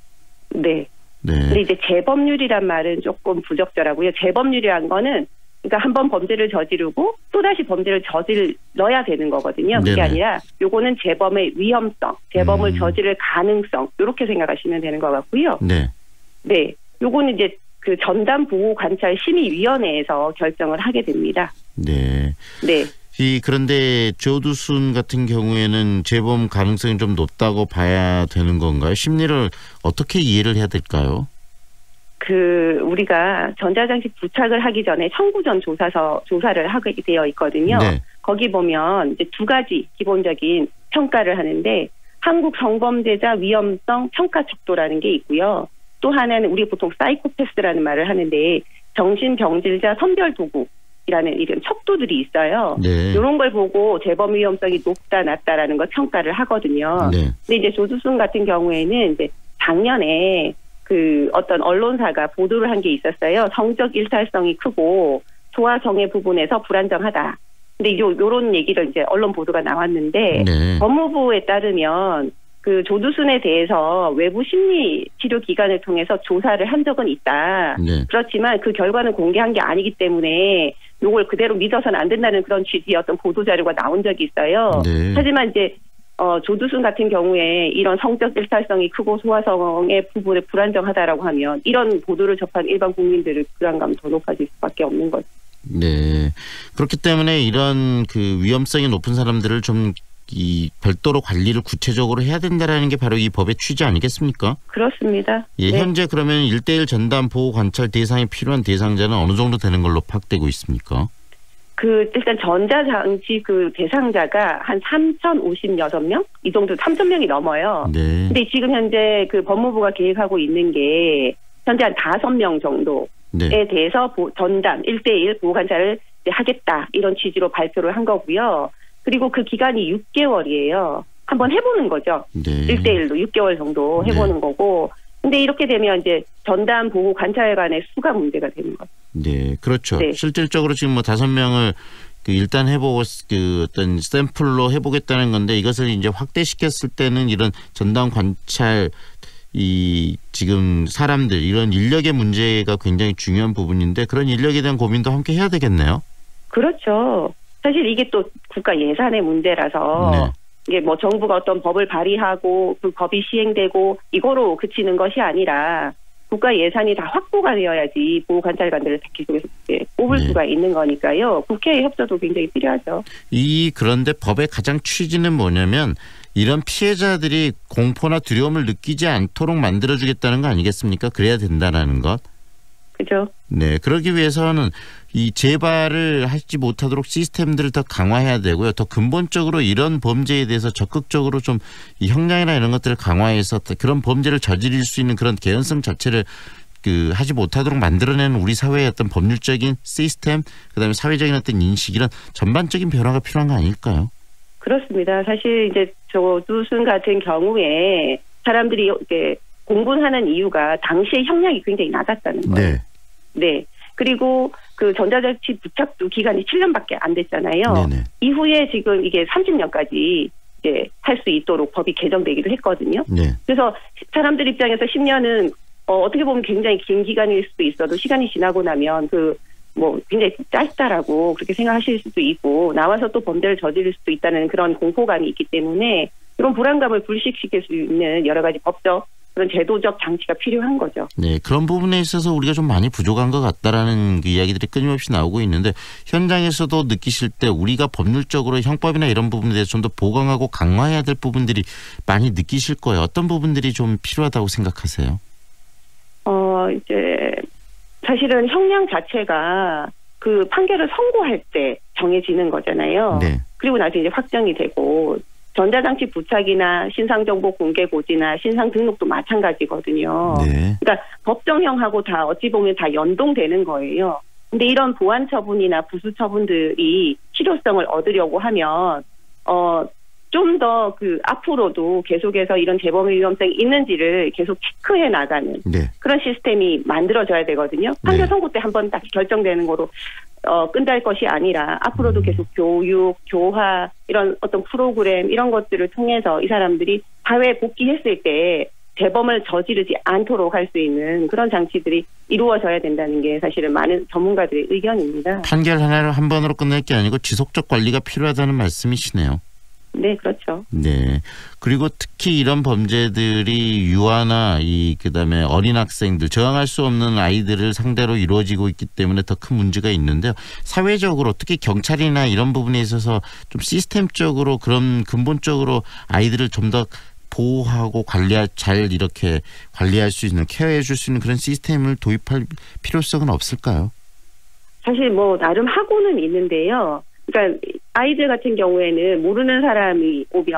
[SPEAKER 3] 네.
[SPEAKER 16] 네.
[SPEAKER 3] 근데 이제 재범률이란 말은 조금 부적절하고요. 재범률이란 거는 그러니까 한 번 범죄를 저지르고 또다시 범죄를 저질러야 되는 거거든요. 그게
[SPEAKER 16] 네네.
[SPEAKER 3] 아니라 요거는 재범의 위험성, 재범을 저지를 가능성 이렇게 생각하시면 되는 것 같고요.
[SPEAKER 16] 네.
[SPEAKER 3] 네. 요거는 이제 그 전담보호관찰심의위원회에서 결정을 하게 됩니다.
[SPEAKER 16] 네.
[SPEAKER 3] 네.
[SPEAKER 16] 그런데 조두순 같은 경우에는 재범 가능성이 좀 높다고 봐야 되는 건가요? 심리를 어떻게 이해를 해야 될까요?
[SPEAKER 3] 우리가 전자장치 부착을 하기 전에 청구전 조사를 하게 되어 있거든요.
[SPEAKER 16] 네.
[SPEAKER 3] 거기 보면 이제 2가지 기본적인 평가를 하는데 한국 성범죄자 위험성 평가 척도라는 게 있고요. 또 하나는 우리 보통 사이코패스라는 말을 하는데 정신병질자 선별도구라는 이런 척도들이 있어요.
[SPEAKER 16] 네.
[SPEAKER 3] 이런 걸 보고 재범 위험성이 높다 낮다라는 걸 평가를 하거든요.
[SPEAKER 16] 네.
[SPEAKER 3] 근데 이제 조두순 같은 경우에는 이제 작년에 그 어떤 언론사가 보도를 한 게 있었어요. 성적 일탈성이 크고 소아성애 부분에서 불안정하다. 근데 요런 얘기를 이제 언론 보도가 나왔는데
[SPEAKER 16] 네.
[SPEAKER 3] 법무부에 따르면 그 조두순에 대해서 외부 심리 치료 기관을 통해서 조사를 한 적은 있다.
[SPEAKER 16] 네.
[SPEAKER 3] 그렇지만 그 결과는 공개한 게 아니기 때문에 요걸 그대로 믿어서는 안 된다는 그런 취지의 어떤 보도 자료가 나온 적이 있어요.
[SPEAKER 16] 네.
[SPEAKER 3] 하지만 이제 조두순 같은 경우에 이런 성적 일탈성이 크고 소아성애 부분에 불안정하다라고 하면 이런 보도를 접한 일반 국민들의 불안감이 더 높아질 수밖에 없는 거죠.
[SPEAKER 16] 네. 그렇기 때문에 이런 그 위험성이 높은 사람들을 좀 이 별도로 관리를 구체적으로 해야 된다라는 게 바로 이 법의 취지 아니겠습니까?
[SPEAKER 3] 그렇습니다.
[SPEAKER 16] 예,
[SPEAKER 3] 네.
[SPEAKER 16] 현재 그러면 1:1 전담 보호 관찰 대상이 필요한 대상자는 어느 정도 되는 걸로 파악되고 있습니까?
[SPEAKER 3] 일단 전자장치 그 대상자가 한 3,056명? 이 정도 3,000명이 넘어요.
[SPEAKER 16] 네.
[SPEAKER 3] 근데 지금 현재 그 법무부가 계획하고 있는 게 현재 한 5명 정도에
[SPEAKER 16] 네.
[SPEAKER 3] 대해서 전담 1:1 보호 관찰을 하겠다 이런 취지로 발표를 한 거고요. 그리고 그 기간이 6개월이에요. 한번 해보는 거죠.
[SPEAKER 16] 네.
[SPEAKER 3] 1:1로 6개월 정도 해보는 거고. 근데 이렇게 되면 이제 전담 보호 관찰관의 수가 문제가 되는 거죠.
[SPEAKER 16] 네, 그렇죠.
[SPEAKER 3] 네.
[SPEAKER 16] 실질적으로 지금 뭐 5명을 일단 해보고 그 어떤 샘플로 해보겠다는 건데 이것을 이제 확대시켰을 때는 이런 전담 관찰 이 지금 사람들 이런 인력의 문제가 굉장히 중요한 부분인데 그런 인력에 대한 고민도 함께 해야 되겠네요.
[SPEAKER 3] 그렇죠. 사실 이게 또 국가 예산의 문제라서
[SPEAKER 16] 네.
[SPEAKER 3] 이게 뭐 정부가 어떤 법을 발의하고 그 법이 시행되고 이거로 그치는 것이 아니라 국가 예산이 다 확보가 되어야지 보호관찰관들을 계속해서 뽑을
[SPEAKER 16] 네.
[SPEAKER 3] 수가 있는 거니까요. 국회의 협조도 굉장히 필요하죠.
[SPEAKER 16] 그런데 법의 가장 취지는 뭐냐면 이런 피해자들이 공포나 두려움을 느끼지 않도록 만들어주겠다는 거 아니겠습니까? 그래야 된다는 것.
[SPEAKER 3] 그죠.
[SPEAKER 16] 네, 그러기 위해서는 이 재발을 하지 못하도록 시스템들을 더 강화해야 되고요. 더 근본적으로 이런 범죄에 대해서 적극적으로 좀 이 형량이나 이런 것들을 강화해서 그런 범죄를 저지를 수 있는 그런 개연성 자체를 하지 못하도록 만들어내는 우리 사회의 어떤 법률적인 시스템, 그다음에 사회적인 어떤 인식 이런 전반적인 변화가 필요한 거 아닐까요?
[SPEAKER 3] 그렇습니다. 사실 이제 조두순 같은 경우에 사람들이 이렇게 공분하는 이유가 당시의 형량이 굉장히 낮았다는 거예요.
[SPEAKER 16] 네.
[SPEAKER 3] 네. 그리고 그 전자장치 부착도 기간이 7년밖에 안 됐잖아요.
[SPEAKER 16] 네네.
[SPEAKER 3] 이후에 지금 이게 30년까지 이제 할 수 있도록 법이 개정되기도 했거든요.
[SPEAKER 16] 네.
[SPEAKER 3] 그래서 사람들 입장에서 10년은 어떻게 보면 굉장히 긴 기간일 수도 있어도 시간이 지나고 나면 굉장히 짧다라고 그렇게 생각하실 수도 있고 나와서 또 범죄를 저지를 수도 있다는 그런 공포감이 있기 때문에 이런 불안감을 불식시킬 수 있는 여러 가지 법적 그런 제도적 장치가 필요한 거죠.
[SPEAKER 16] 네, 그런 부분에 있어서 우리가 좀 많이 부족한 것 같다라는 그 이야기들이 끊임없이 나오고 있는데 현장에서도 느끼실 때 우리가 법률적으로 형법이나 이런 부분에 대해서 좀 더 보강하고 강화해야 될 부분들이 많이 느끼실 거예요. 어떤 부분들이 좀 필요하다고 생각하세요?
[SPEAKER 3] 이제 사실은 형량 자체가 그 판결을 선고할 때 정해지는 거잖아요.
[SPEAKER 16] 네.
[SPEAKER 3] 그리고 나서 이제 확정이 되고 전자장치 부착이나 신상정보 공개 고지나 신상 등록도 마찬가지거든요.
[SPEAKER 16] 네.
[SPEAKER 3] 그러니까 법정형하고 다 어찌 보면 다 연동되는 거예요. 근데 이런 보완 처분이나 부수 처분들이 실효성을 얻으려고 하면 좀 더 앞으로도 계속해서 이런 재범의 위험성이 있는지를 계속 체크해 나가는
[SPEAKER 16] 네.
[SPEAKER 3] 그런 시스템이 만들어져야 되거든요. 판결
[SPEAKER 16] 네.
[SPEAKER 3] 선고 때 한번 딱 결정되는 거로 끝날 것이 아니라 앞으로도 계속 교육, 교화 이런 어떤 프로그램 이런 것들을 통해서 이 사람들이 사회에 복귀했을 때 재범을 저지르지 않도록 할 수 있는 그런 장치들이 이루어져야 된다는 게 사실은 많은 전문가들의 의견입니다.
[SPEAKER 16] 판결 하나를 한 번으로 끝낼 게 아니고 지속적 관리가 필요하다는 말씀이시네요.
[SPEAKER 3] 네, 그렇죠.
[SPEAKER 16] 네. 그리고 특히 이런 범죄들이 유아나 그다음에 어린 학생들, 저항할 수 없는 아이들을 상대로 이루어지고 있기 때문에 더 큰 문제가 있는데요. 사회적으로 특히 경찰이나 이런 부분에 있어서 좀 시스템적으로 그런 근본적으로 아이들을 좀 더 보호하고 잘 이렇게 관리할 수 있는, 케어해 줄 수 있는 그런 시스템을 도입할 필요성은 없을까요?
[SPEAKER 3] 사실 나름 하고는 있는데요. 그러니까 아이들 같은 경우에는 모르는 사람이 오면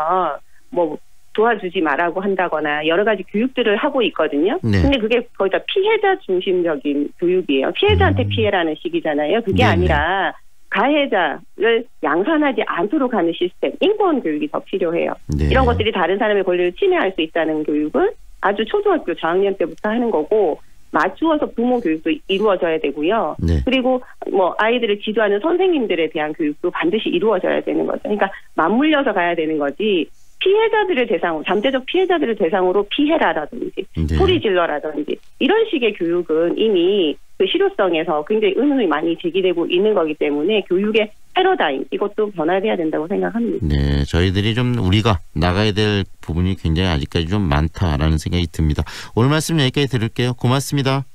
[SPEAKER 3] 도와주지 말라고 한다거나 여러 가지 교육들을 하고 있거든요. 네. 근데 그게 거의 다 피해자 중심적인 교육이에요. 피해자한테 피해라는 식이잖아요. 그게 아니라 가해자를 양산하지 않도록 하는 시스템, 인권 교육이 더 필요해요. 네. 이런 것들이 다른 사람의 권리를 침해할 수 있다는 교육은 아주 초등학교 저학년 때부터 하는 거고 맞추어서 부모 교육도 이루어져야 되고요. 네. 그리고 뭐 아이들을 지도하는 선생님들에 대한 교육도 반드시 이루어져야 되는 거죠. 그러니까 맞물려서 가야 되는 거지. 피해자들을 대상으로, 잠재적 피해자들을 대상으로 피해라라든지 네. 소리 질러라든지 이런 식의 교육은 이미 그 실효성에서 굉장히 의문이 많이 제기되고 있는 거기 때문에 교육의 패러다임 이것도 변화돼야 된다고 생각합니다.
[SPEAKER 16] 네, 저희들이 좀 우리가 나가야 될 부분이 굉장히 아직까지 좀 많다라는 생각이 듭니다. 오늘 말씀 여기까지 들을게요. 고맙습니다.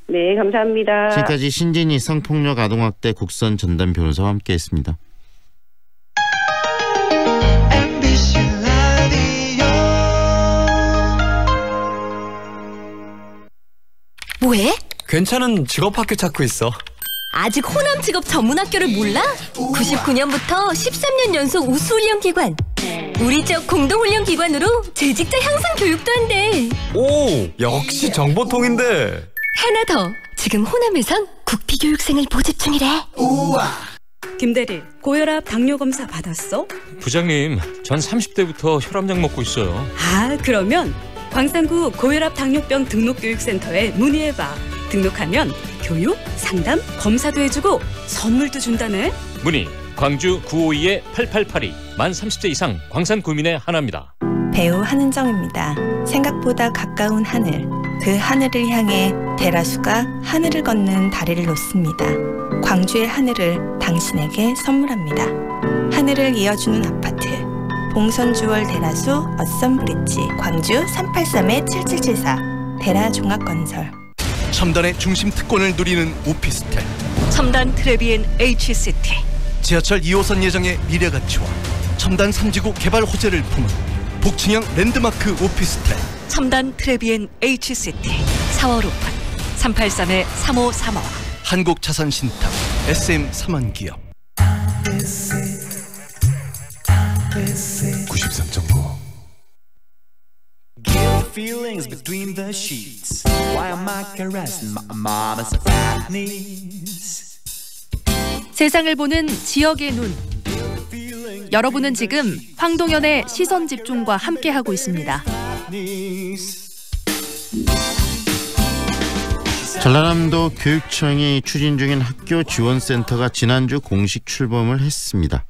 [SPEAKER 3] 네, 감사합니다.
[SPEAKER 16] 지금까지 신진희 성폭력 아동학대 국선 전담 변호사와 함께했습니다.
[SPEAKER 4] 뭐해?
[SPEAKER 5] 괜찮은 직업학교 찾고 있어.
[SPEAKER 4] 아직 호남 직업 전문 학교를 몰라? 99년부터 13년 연속 우수훈련기관. 우리 쪽 공동훈련기관으로 재직자 향상 교육도 한대.
[SPEAKER 5] 오, 역시 정보통인데.
[SPEAKER 4] 하나 더. 지금 호남에선 국비교육생을 모집 중이래. 우와.
[SPEAKER 7] 김대리, 고혈압 당뇨 검사 받았어?
[SPEAKER 24] 부장님, 전 30대부터 혈압약 먹고 있어요.
[SPEAKER 7] 아, 그러면 광산구 고혈압 당뇨병 등록교육센터에 문의해봐. 등록하면 교육, 상담, 검사도 해주고 선물도 준다네.
[SPEAKER 24] 문의 광주 952-8882 만 30대 이상 광산 구민의 하나입니다.
[SPEAKER 25] 배우 한은정입니다. 생각보다 가까운 하늘, 그 하늘을 향해 대라수가 하늘을 걷는 다리를 놓습니다. 광주의 하늘을 당신에게 선물합니다. 하늘을 이어주는 아파트 봉선주월 대라수 어썸브릿지 광주 383-7774 대라종합건설.
[SPEAKER 26] 첨단의 중심 특권을 누리는 오피스텔
[SPEAKER 27] 첨단 트레비엔 H시티.
[SPEAKER 26] 지하철 2호선 예정의 미래가치와 첨단 3지구 개발 호재를 품은 북층형 랜드마크 오피스텔
[SPEAKER 27] 첨단 트레비엔 H시티. 4월 오픈 383-3535
[SPEAKER 26] 한국자산신탁 SM 삼한기업
[SPEAKER 19] 93.9
[SPEAKER 28] Feelings between the sheets. Why am I caressing my mama's fat knees?
[SPEAKER 2] 세상을 보는 지역의 눈. 여러분은 지금 황동현의 시선 집중과 함께하고 있습니다.
[SPEAKER 16] 전라남도 교육청이 추진 중인 학교 지원센터가 지난주 공식 출범을 했습니다.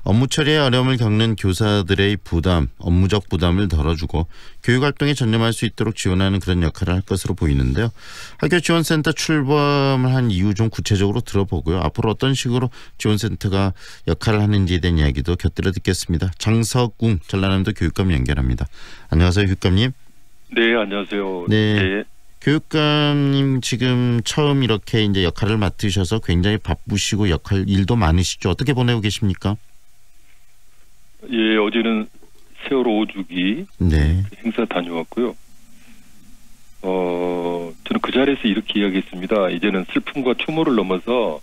[SPEAKER 16] 업무 처리에 어려움을 겪는 교사들의 부담, 업무적 부담을 덜어주고 교육활동에 전념할 수 있도록 지원하는 그런 역할을 할 것으로 보이는데요. 학교 지원센터 출범을 한 이유 좀 구체적으로 들어보고요. 앞으로 어떤 식으로 지원센터가 역할을 하는지에 대한 이야기도 곁들여 듣겠습니다. 장석웅 전라남도 교육감 연결합니다. 안녕하세요, 교육감님.
[SPEAKER 29] 네, 안녕하세요.
[SPEAKER 16] 네. 네. 교육감님 지금 처음 이렇게 이제 역할을 맡으셔서 굉장히 바쁘시고 일도 많으시죠. 어떻게 보내고 계십니까?
[SPEAKER 29] 예, 어제는 세월호 5주기
[SPEAKER 16] 네.
[SPEAKER 29] 행사 다녀왔고요. 저는 그 자리에서 이렇게 이야기했습니다. 이제는 슬픔과 추모를 넘어서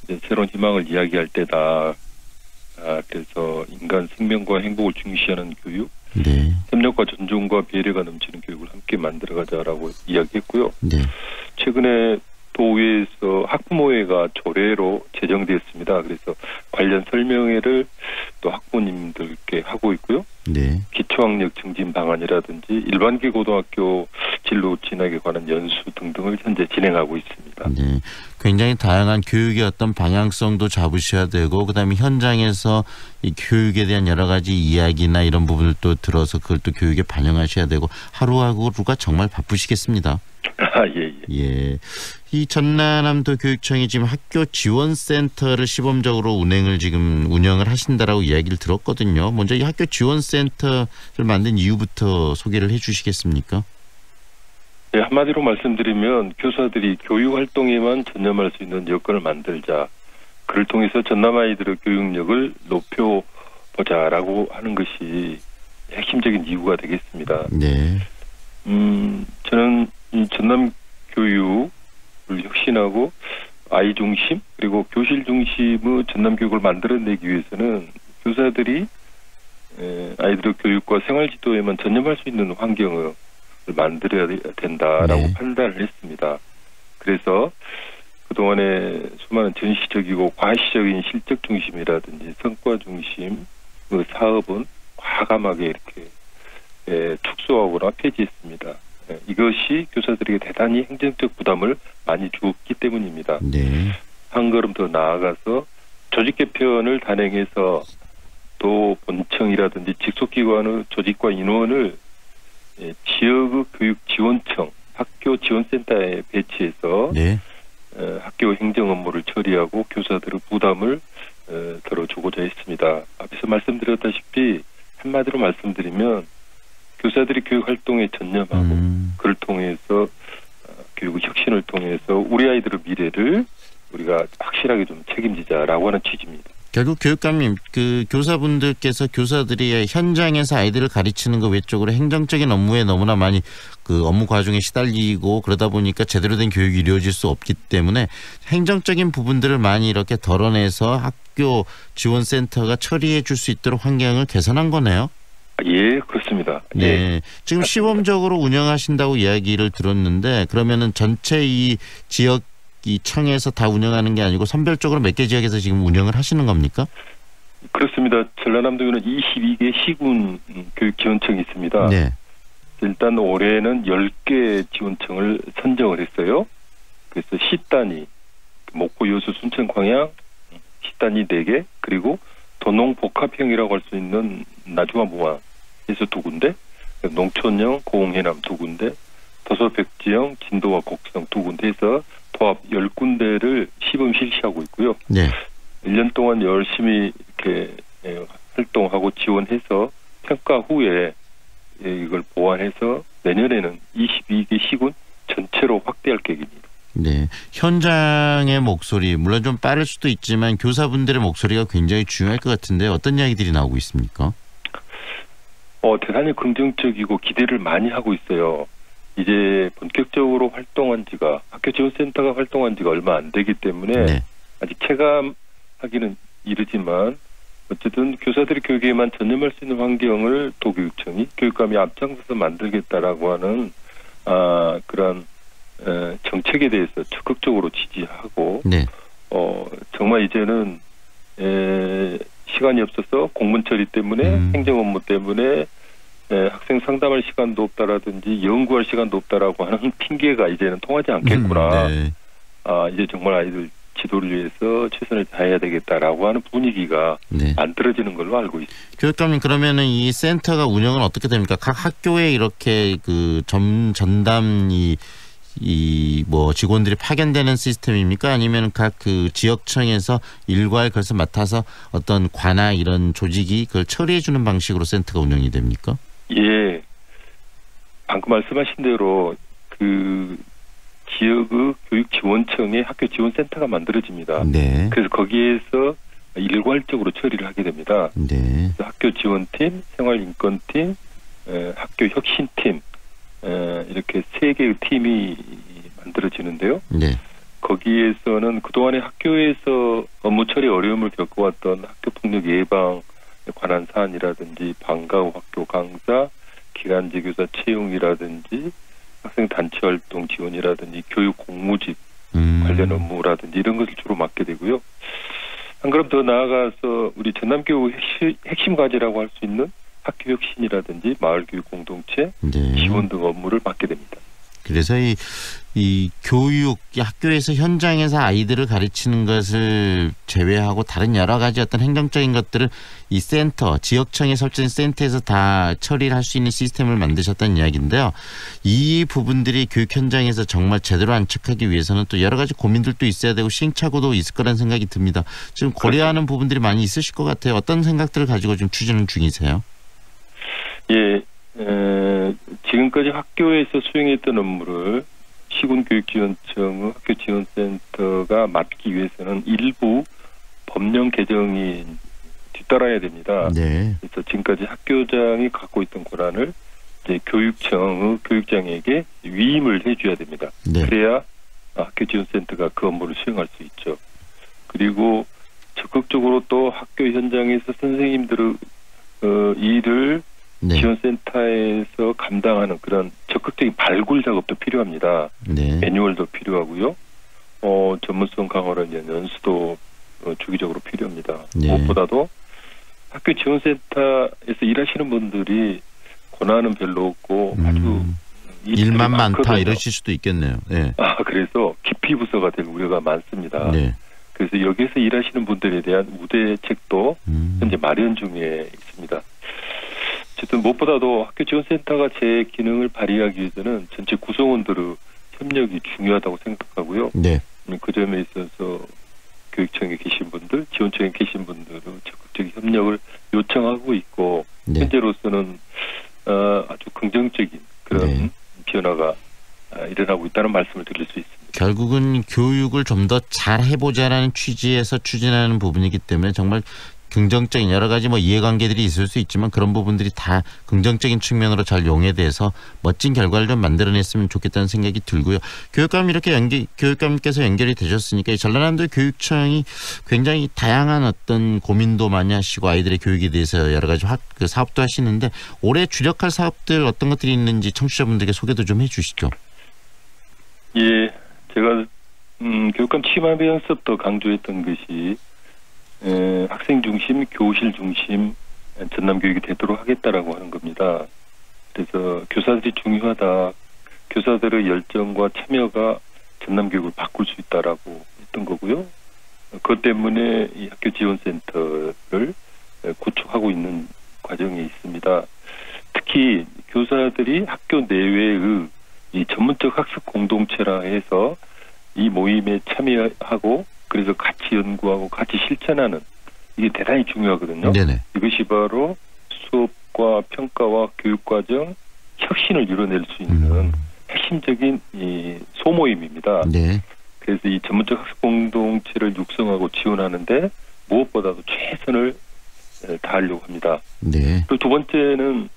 [SPEAKER 29] 이제 새로운 희망을 이야기할 때다. 그래서 인간 생명과 행복을 중시하는 교육,
[SPEAKER 16] 네.
[SPEAKER 29] 협력과 존중과 배려가 넘치는 교육을 함께 만들어가자라고 이야기했고요.
[SPEAKER 16] 네.
[SPEAKER 29] 최근에 도의회에서 학부모회가 조례로 제정되었습니다. 그래서 관련 설명회를 또 학부모님들께 하고 있고요.
[SPEAKER 16] 네.
[SPEAKER 29] 기초학력 증진 방안이라든지 일반계 고등학교 진로 진학에 관한 연수 등등을 현재 진행하고 있습니다.
[SPEAKER 16] 네. 굉장히 다양한 교육의 어떤 방향성도 잡으셔야 되고 그다음에 현장에서 이 교육에 대한 여러 가지 이야기나 이런 부분을 또 들어서 그걸 또 교육에 반영하셔야 되고 하루하루가 정말 바쁘시겠습니다. 예. 이 전라남도 교육청이 지금 학교 지원센터를 시범적으로 운영을 하신다라고 이야기를 들었거든요. 먼저 이 학교 지원센터를 만든 이유부터 소개를 해주시겠습니까?
[SPEAKER 29] 네, 한마디로 말씀드리면 교사들이 교육 활동에만 전념할 수 있는 여건을 만들자. 그를 통해서 전남 아이들의 교육력을 높여보자라고 하는 것이 핵심적인 이유가 되겠습니다.
[SPEAKER 16] 네.
[SPEAKER 29] 저는 이 전남 교육을 혁신하고 아이 중심 그리고 교실 중심의 전남 교육을 만들어내기 위해서는 교사들이 아이들의 교육과 생활 지도에만 전념할 수 있는 환경을 만들어야 된다라고 판단을 했습니다. 그래서 그동안에 수많은 전시적이고 과시적인 실적 중심이라든지 성과 중심의 사업은 과감하게 이렇게 축소하거나 폐지했습니다. 이것이 교사들에게 대단히 행정적 부담을 많이 주었기 때문입니다. 한 걸음 더 나아가서 조직 개편을 단행해서 또 본청이라든지 직속기관의 조직과 인원을 지역의 교육지원청, 학교지원센터에 배치해서 학교 행정 업무를 처리하고 교사들의 부담을 덜어주고자 했습니다. 앞에서 말씀드렸다시피 한마디로 말씀드리면 교사들이 교육 활동에 전념하고 그를 통해서 교육 혁신을 통해서 우리 아이들의 미래를 우리가 확실하게 좀 책임지자라고 하는 취지입니다.
[SPEAKER 16] 결국 교육감님, 그 교사분들께서 교사들이 현장에서 아이들을 가르치는 것 외적으로 행정적인 업무에 너무나 많이 그 업무 과정에 시달리고 그러다 보니까 제대로 된 교육이 이루어질 수 없기 때문에 행정적인 부분들을 많이 이렇게 덜어내서 학교 지원센터가 처리해 줄 수 있도록 환경을 개선한 거네요.
[SPEAKER 29] 예, 그렇습니다.
[SPEAKER 16] 네, 지금 시범적으로 운영하신다고 이야기를 들었는데 그러면은 전체 이 지역 이 청에서 다 운영하는 게 아니고 선별적으로 몇 개 지역에서 지금 운영을 하시는 겁니까?
[SPEAKER 29] 그렇습니다. 전라남도에는 22개 시군 교육지원청이 있습니다. 일단 올해는 10개 지원청을 선정을 했어요. 그래서 시단위, 목포 여수 순천 광양 시단위 4개, 그리고 도농복합형이라고 할 수 있는 나주와 무안에서 2군데, 농촌형 고흥해남 2군데, 도서 백지형 진도와 곡성 2군데 해서 도합 10군데를 시범 실시하고 있고요. 1년 동안 열심히 이렇게 활동하고 지원해서 평가 후에 이걸 보완해서 내년에는 22개 시군 전체로 확대할 계획입니다.
[SPEAKER 16] 네, 현장의 목소리 물론 좀 빠를 수도 있지만 교사분들의 목소리가 굉장히 중요할 것 같은데 어떤 이야기들이 나오고 있습니까?
[SPEAKER 29] 대단히 긍정적이고 기대를 많이 하고 있어요. 이제 본격적으로 활동한 지가 학교 지원센터가 활동한 지가 얼마 안 되기 때문에 아직 체감하기는 이르지만 어쨌든 교사들이 교육에만 전념할 수 있는 환경을 도교육청이 교육감이 앞장서서 만들겠다라고 하는 그런 정책에 대해서 적극적으로 지지하고 정말 이제는 시간이 없어서 공문 처리 때문에 행정 업무 때문에 학생 상담할 시간도 없다라든지 연구할 시간도 없다라고 하는 핑계가 이제는 통하지 않겠구나. 이제 정말 아이들 지도를 위해서 최선을 다해야 되겠다라고 하는 분위기가 만들어지는 걸로 알고 있습니다.
[SPEAKER 16] 교육감님, 그러면은 이 센터가 운영은 어떻게 됩니까? 각 학교에 이렇게 그 전담이 뭐 직원들이 파견되는 시스템입니까? 아니면 각 그 지역청에서 일괄 그래서 맡아서 어떤 관아 이런 조직이 그걸 처리해 주는 방식으로 센터가 운영이 됩니까?
[SPEAKER 29] 예, 방금 말씀하신 대로 그 지역의 교육지원청의 학교 지원센터가 만들어집니다. 그래서 거기에서 일괄적으로 처리를 하게 됩니다. 그래서 학교 지원팀, 생활인권팀, 학교 혁신팀 이렇게 3개의 팀이 만들어지는데요. 거기에서는 그동안에 학교에서 업무 처리 어려움을 겪어왔던 학교폭력 예방에 관한 사안이라든지 방과 후 학교 강사, 기간제 교사 채용이라든지 학생 단체 활동 지원이라든지 교육 공무집 관련 업무라든지 이런 것을 주로 맡게 되고요. 한 걸음 더 나아가서 우리 전남교육 핵심 과제라고 할 수 있는 학교 혁신이라든지 마을교육 공동체 지원 등 업무를 맡게 됩니다.
[SPEAKER 16] 그래서 이 교육, 학교에서 현장에서 아이들을 가르치는 것을 제외하고 다른 여러 가지 어떤 행정적인 것들을 이 센터, 지역청에 설치된 센터에서 다 처리를 할 수 있는 시스템을 만드셨다는 이야기인데요. 이 부분들이 교육 현장에서 정말 제대로 안착하기 위해서는 또 여러 가지 고민들도 있어야 되고 시행착오도 있을 거라는 생각이 듭니다. 지금 고려하는 부분들이 많이 있으실 것 같아요. 어떤 생각들을 가지고 지금 추진 중이세요?
[SPEAKER 29] 예, 지금까지 학교에서 수행했던 업무를 시군교육지원청의 학교지원센터가 맡기 위해서는 일부 법령 개정이 뒤따라야 됩니다. 그래서 지금까지 학교장이 갖고 있던 권한을 이제 교육청의 교육장에게 위임을 해줘야 됩니다. 그래야 학교지원센터가 그 업무를 수행할 수 있죠. 그리고 적극적으로 또 학교 현장에서 선생님들의 일을
[SPEAKER 16] 네.
[SPEAKER 29] 지원센터에서 감당하는 그런 적극적인 발굴 작업도 필요합니다.
[SPEAKER 16] 네.
[SPEAKER 29] 매뉴얼도 필요하고요. 전문성 강화를 위한 연수도 주기적으로 필요합니다.
[SPEAKER 16] 네.
[SPEAKER 29] 무엇보다도 학교 지원센터에서 일하시는 분들이 권한은 별로 없고 아주
[SPEAKER 16] 일만 많다
[SPEAKER 29] 많거든요.
[SPEAKER 16] 이러실 수도 있겠네요. 네.
[SPEAKER 29] 그래서 기피 부서가 될 우려가 많습니다.
[SPEAKER 16] 네.
[SPEAKER 29] 그래서 여기서 일하시는 분들에 대한 우대책도 현재 마련 중에 있습니다. 어쨌든 무엇보다도 학교 지원센터가 제 기능을 발휘하기 위해서는 전체 구성원들의 협력이 중요하다고 생각하고요.
[SPEAKER 16] 네.
[SPEAKER 29] 그 점에 있어서 교육청에 계신 분들, 지원청에 계신 분들은 적극적인 협력을 요청하고 있고
[SPEAKER 16] 네.
[SPEAKER 29] 현재로서는 아주 긍정적인 그런 변화가 일어나고 있다는 말씀을 드릴 수 있습니다.
[SPEAKER 16] 결국은 교육을 좀 더 잘 해보자라는 취지에서 추진하는 부분이기 때문에 정말 긍정적인 여러 가지 이해관계들이 있을 수 있지만 그런 부분들이 다 긍정적인 측면으로 잘 용해돼서 멋진 결과를 좀 만들어냈으면 좋겠다는 생각이 들고요. 교육감 교육감께서 연결이 되셨으니까 이 전라남도 교육청이 굉장히 다양한 어떤 고민도 많이 하시고 아이들의 교육에 대해서 여러 가지 사업도 하시는데 올해 주력할 사업들 어떤 것들이 있는지 청취자분들께 소개도 좀 해주시죠.
[SPEAKER 29] 예, 제가 교육감 취임하면서부터 강조했던 것이 학생 중심, 교실 중심 전남 교육이 되도록 하겠다라고 하는 겁니다. 그래서 교사들이 중요하다. 교사들의 열정과 참여가 전남 교육을 바꿀 수 있다라고 했던 거고요. 그것 때문에 이 학교 지원센터를 구축하고 있는 과정에 있습니다. 특히 교사들이 학교 내외의 이 전문적 학습 공동체라 해서 이 모임에 참여하고 그래서 같이 연구하고 같이 실천하는 이게 대단히 중요하거든요.
[SPEAKER 16] 네네.
[SPEAKER 29] 이것이 바로 수업과 평가와 교육과정 혁신을 이뤄낼 수 있는 핵심적인 이 소모임입니다.
[SPEAKER 16] 네.
[SPEAKER 29] 그래서 이 전문적 학습 공동체를 육성하고 지원하는데 무엇보다도 최선을 다하려고 합니다.
[SPEAKER 16] 네.
[SPEAKER 29] 그리고 두 번째는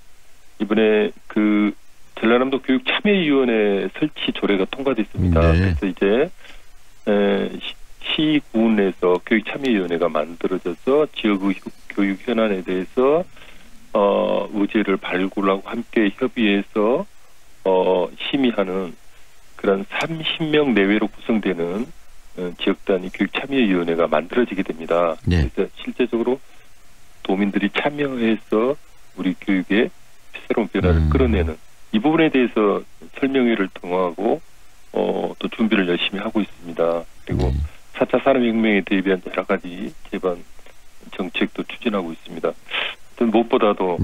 [SPEAKER 29] 이번에 그 전라남도 교육참여위원회 설치 조례가 통과됐습니다.
[SPEAKER 16] 네.
[SPEAKER 29] 그래서 이제 시군에서 교육참여위원회가 만들어져서 지역의 교육 현안에 대해서 의제를 발굴하고 함께 협의해서 심의하는 그런 30명 내외로 구성되는 지역단위 교육참여위원회가 만들어지게 됩니다.
[SPEAKER 16] 네.
[SPEAKER 29] 그래서 실제적으로 도민들이 참여해서 우리 교육의 새로운 변화를 끌어내는 이 부분에 대해서 설명회를 통하고 또 준비를 열심히 하고 있습니다. 그리고 4차 산업혁명에 대비한 여러 가지 개발 정책도 추진하고 있습니다. 무엇보다도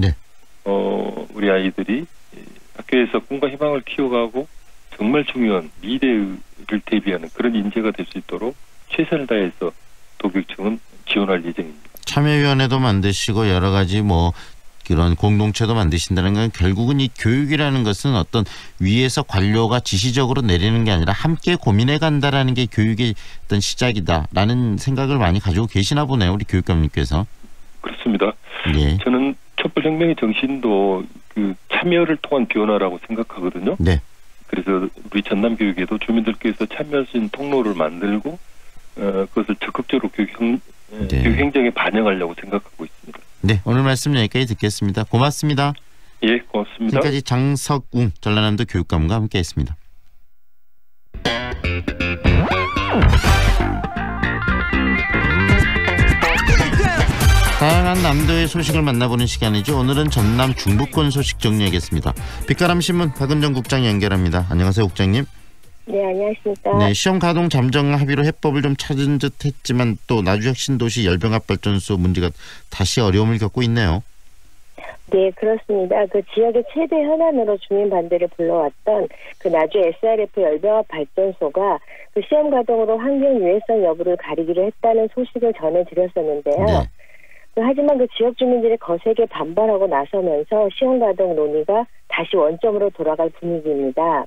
[SPEAKER 29] 우리 아이들이 학교에서 꿈과 희망을 키워가고 정말 중요한 미래를 대비하는 그런 인재가 될 수 있도록 최선을 다해서 도교육청은 지원할 예정입니다.
[SPEAKER 16] 참여위원회도 만드시고 여러 가지 그런 공동체도 만드신다는 건 결국은 이 교육이라는 것은 어떤 위에서 관료가 지시적으로 내리는 게 아니라 함께 고민해 간다라는 게 교육의 어떤 시작이다라는 생각을 많이 가지고 계시나 보네요. 우리 교육감님께서.
[SPEAKER 29] 그렇습니다.
[SPEAKER 16] 네.
[SPEAKER 29] 저는 촛불혁명의 정신도 그 참여를 통한 변화라고 생각하거든요.
[SPEAKER 16] 네.
[SPEAKER 29] 그래서 우리 전남교육에도 주민들께서 참여할 수 있는 통로를 만들고 그것을 적극적으로 교육 행정에 반영하려고 생각하고 있습니다.
[SPEAKER 16] 네, 오늘 말씀 여기까지 듣겠습니다. 고맙습니다.
[SPEAKER 29] 예, 고맙습니다.
[SPEAKER 16] 지금까지 장석웅 전라남도 교육감과 함께했습니다. 다양한 남도의 소식을 만나보는 시간이죠. 오늘은 전남 중부권 소식 정리하겠습니다. 빛가람신문 박은정 국장 연결합니다. 안녕하세요, 국장님.
[SPEAKER 6] 네, 안녕하십니까.
[SPEAKER 16] 네, 시험 가동 잠정 합의로 해법을 좀 찾은 듯 했지만 또 나주역 신도시 열병합발전소 문제가 다시 어려움을 겪고 있네요.
[SPEAKER 6] 네, 그렇습니다. 그 지역의 최대 현안으로 주민 반대를 불러왔던 그 나주 SRF 열병합 발전소가 그 시험 가동으로 환경 유해성 여부를 가리기로 했다는 소식을 전해드렸었는데요.
[SPEAKER 16] 네.
[SPEAKER 6] 하지만 그 지역 주민들이 거세게 반발하고 나서면서 시험 가동 논의가 다시 원점으로 돌아갈 분위기입니다.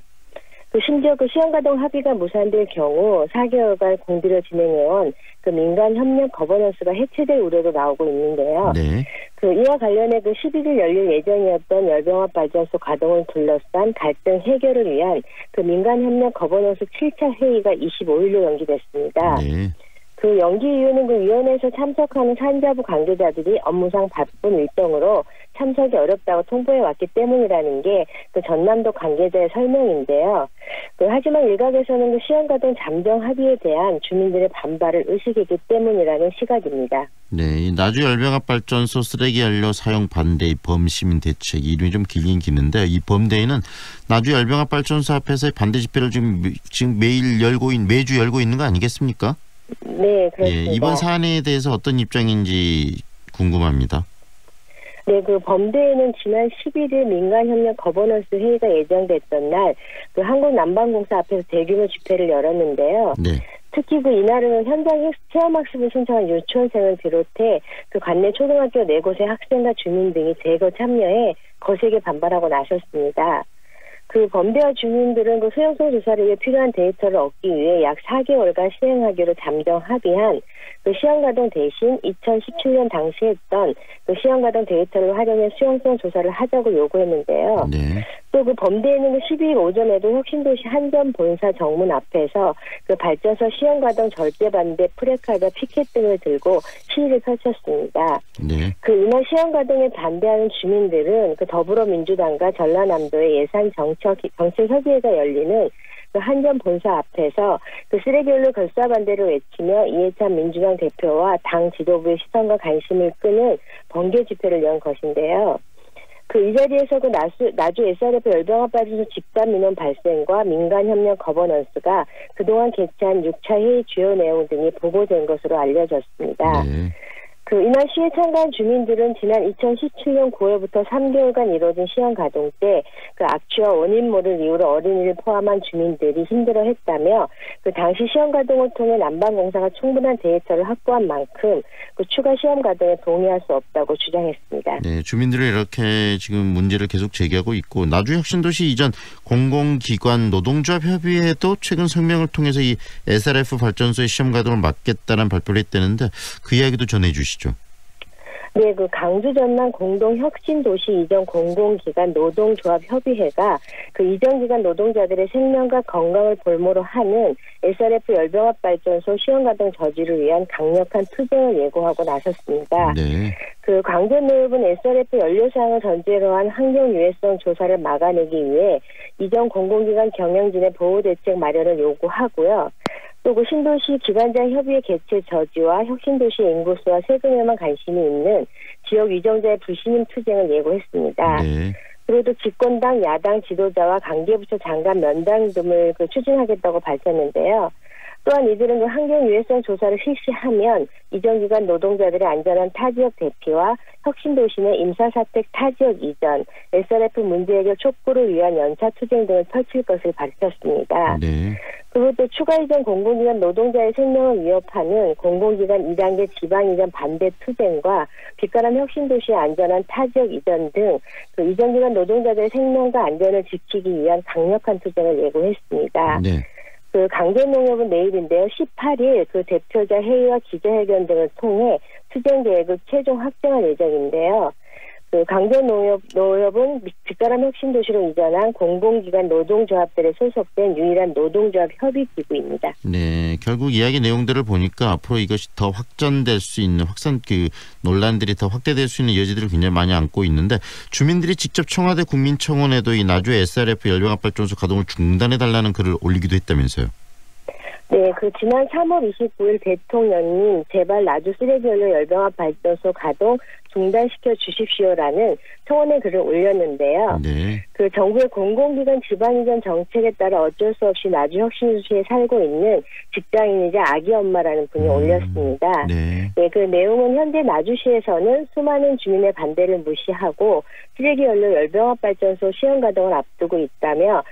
[SPEAKER 6] 심지어 그 시험 가동 합의가 무산될 경우 4개월간 공들여 진행해온 그 민간 협력 거버넌스가 해체될 우려도 나오고 있는데요.
[SPEAKER 16] 네.
[SPEAKER 6] 이와 관련해 그 11일 열릴 예정이었던 열병합 발전소 가동을 둘러싼 갈등 해결을 위한 그 민간 협력 거버넌스 7차 회의가 25일로 연기됐습니다.
[SPEAKER 16] 네.
[SPEAKER 6] 그 연기 이유는 그 위원회에서 참석하는 산자부 관계자들이 업무상 바쁜 일정으로 참석이 어렵다고 통보해 왔기 때문이라는 게 그 전남도 관계자의 설명인데요. 하지만 일각에서는 그 시험가동 잠정 합의에 대한 주민들의 반발을 의식했기 때문이라는 시각입니다.
[SPEAKER 16] 네, 이 나주 열병합 발전소 쓰레기 연료 사용 반대의 범시민 대책 이름이 좀 길긴 기는데 이 범대회는 나주 열병합 발전소 앞에서의 반대 집회를 지금 매주 열고 있는 거 아니겠습니까?
[SPEAKER 6] 네, 그렇습니다.
[SPEAKER 16] 예, 이번 사안에 대해서 어떤 입장인지 궁금합니다.
[SPEAKER 6] 네, 그 범대회는 지난 11일 민간협력 거버넌스 회의가 예정됐던 날 그 한국난방공사 앞에서 대규모 집회를 열었는데요.
[SPEAKER 16] 네.
[SPEAKER 6] 특히 그 이날은 현장 체험학습을 신청한 유치원생을 비롯해 그 관내 초등학교 4곳의 학생과 주민 등이 대거 참여해 거세게 반발하고 나섰습니다. 그 범대와 주민들은 그 소형성 조사를 위해 필요한 데이터를 얻기 위해 약 4개월간 시행하기로 잠정 합의한 그 시험가동 대신 2017년 당시 했던 그 시험가동 데이터를 활용해 수용성 조사를 하자고 요구했는데요.
[SPEAKER 16] 네.
[SPEAKER 6] 또 그 범대에는 그 12일 오전에도 혁신도시 한전 본사 정문 앞에서 그 발전소 시험가동 절대 반대 프래카드와 피켓 등을 들고 시위를 펼쳤습니다.
[SPEAKER 16] 네.
[SPEAKER 6] 그 이날 시험가동에 반대하는 주민들은 그 더불어민주당과 전라남도의 예산 정책 협의회가 열리는 그 한전 본사 앞에서 그 쓰레기연료 결사 반대를 외치며 이해찬 민주당 대표와 당 지도부의 시선과 관심을 끄는 번개 집회를 연 것인데요. 이 자리에서 그 나주 SRF 열병합 발전소 집단 민원 발생과 민간협력 거버넌스가 그동안 개최한 6차 회의 주요 내용 등이 보고된 것으로 알려졌습니다.
[SPEAKER 16] 네.
[SPEAKER 6] 이날 시위에 참가한 주민들은 지난 2017년 9월부터 3개월간 이뤄진 시험 가동 때 그 악취와 원인 모를 이유로 어린이를 포함한 주민들이 힘들어했다며 그 당시 시험 가동을 통해 난방공사가 충분한 데이터를 확보한 만큼 그 추가 시험 가동에 동의할 수 없다고 주장했습니다.
[SPEAKER 16] 네, 주민들이 이렇게 지금 문제를 계속 제기하고 있고 나주혁신도시 이전 공공기관 노동조합 협의회도 최근 성명을 통해서 이 SRF 발전소의 시험 가동을 막겠다는 발표를 했다는데 그 이야기도 전해주시죠.
[SPEAKER 6] 네, 강주 전남 공동혁신도시 이전 공공기관 노동조합 협의회가 이전 기관 노동자들의 생명과 건강을 볼모로 하는 SRF 열병합 발전소 시험 가동 저지를 위한 강력한 투쟁을 예고하고 나섰습니다.
[SPEAKER 16] 네.
[SPEAKER 6] 광주노업은 SRF 연료사항을 전제로 한 환경 유해성 조사를 막아내기 위해 이전 공공기관 경영진의 보호 대책 마련을 요구하고요. 또 신도시 기관장 협의회 개최 저지와 혁신도시 인구수와 세금에만 관심이 있는 지역 위정자의 불신임 투쟁을 예고했습니다.
[SPEAKER 16] 네.
[SPEAKER 6] 그리고 또 집권당 야당 지도자와 관계부처 장관 면담 등을 추진하겠다고 밝혔는데요. 또한 이들은 환경 유해성 조사를 실시하면 이전 기관 노동자들의 안전한 타지역 대피와 혁신도시 내 임사사택 타지역 이전, SRF 문제 해결 촉구를 위한 연차 투쟁 등을 펼칠 것을 밝혔습니다.
[SPEAKER 16] 네.
[SPEAKER 6] 그리고 또 추가 이전 공공기관 노동자의 생명을 위협하는 공공기관 2단계 지방 이전 반대 투쟁과 빛가람 혁신도시의 안전한 타지역 이전 등 이전 기관 노동자들의 생명과 안전을 지키기 위한 강력한 투쟁을 예고했습니다.
[SPEAKER 16] 네.
[SPEAKER 6] 강제농협은 내일인데요. 18일 대표자 회의와 기자회견 등을 통해 투쟁 계획을 최종 확정할 예정인데요. 강제농협은 빛가람 혁신도시로 이전한 공공기관 노동조합들에 소속된 유일한 노동조합 협의기구입니다.
[SPEAKER 16] 네, 결국 이야기 내용들을 보니까 앞으로 이것이 더 확전될 수 있는 논란들이 더 확대될 수 있는 여지들을 굉장히 많이 안고 있는데 주민들이 직접 청와대 국민청원에도 이 나주 SRF 열병합발전소 가동을 중단해달라는 글을 올리기도 했다면서요.
[SPEAKER 6] 네, 지난 3월 29일 대통령님 제발 나주 쓰레기연료 열병합 발전소 가동 중단시켜 주십시오라는 청원의 글을 올렸는데요.
[SPEAKER 16] 네.
[SPEAKER 6] 정부의 공공기관 지방이전 정책에 따라 어쩔 수 없이 나주 혁신도시에 살고 있는 직장인이자 아기 엄마라는 분이 올렸습니다.
[SPEAKER 16] 네.
[SPEAKER 6] 네, 내용은 현재 나주시에서는 수많은 주민의 반대를 무시하고 쓰레기연료 열병합 발전소 시험 가동을 앞두고 있다며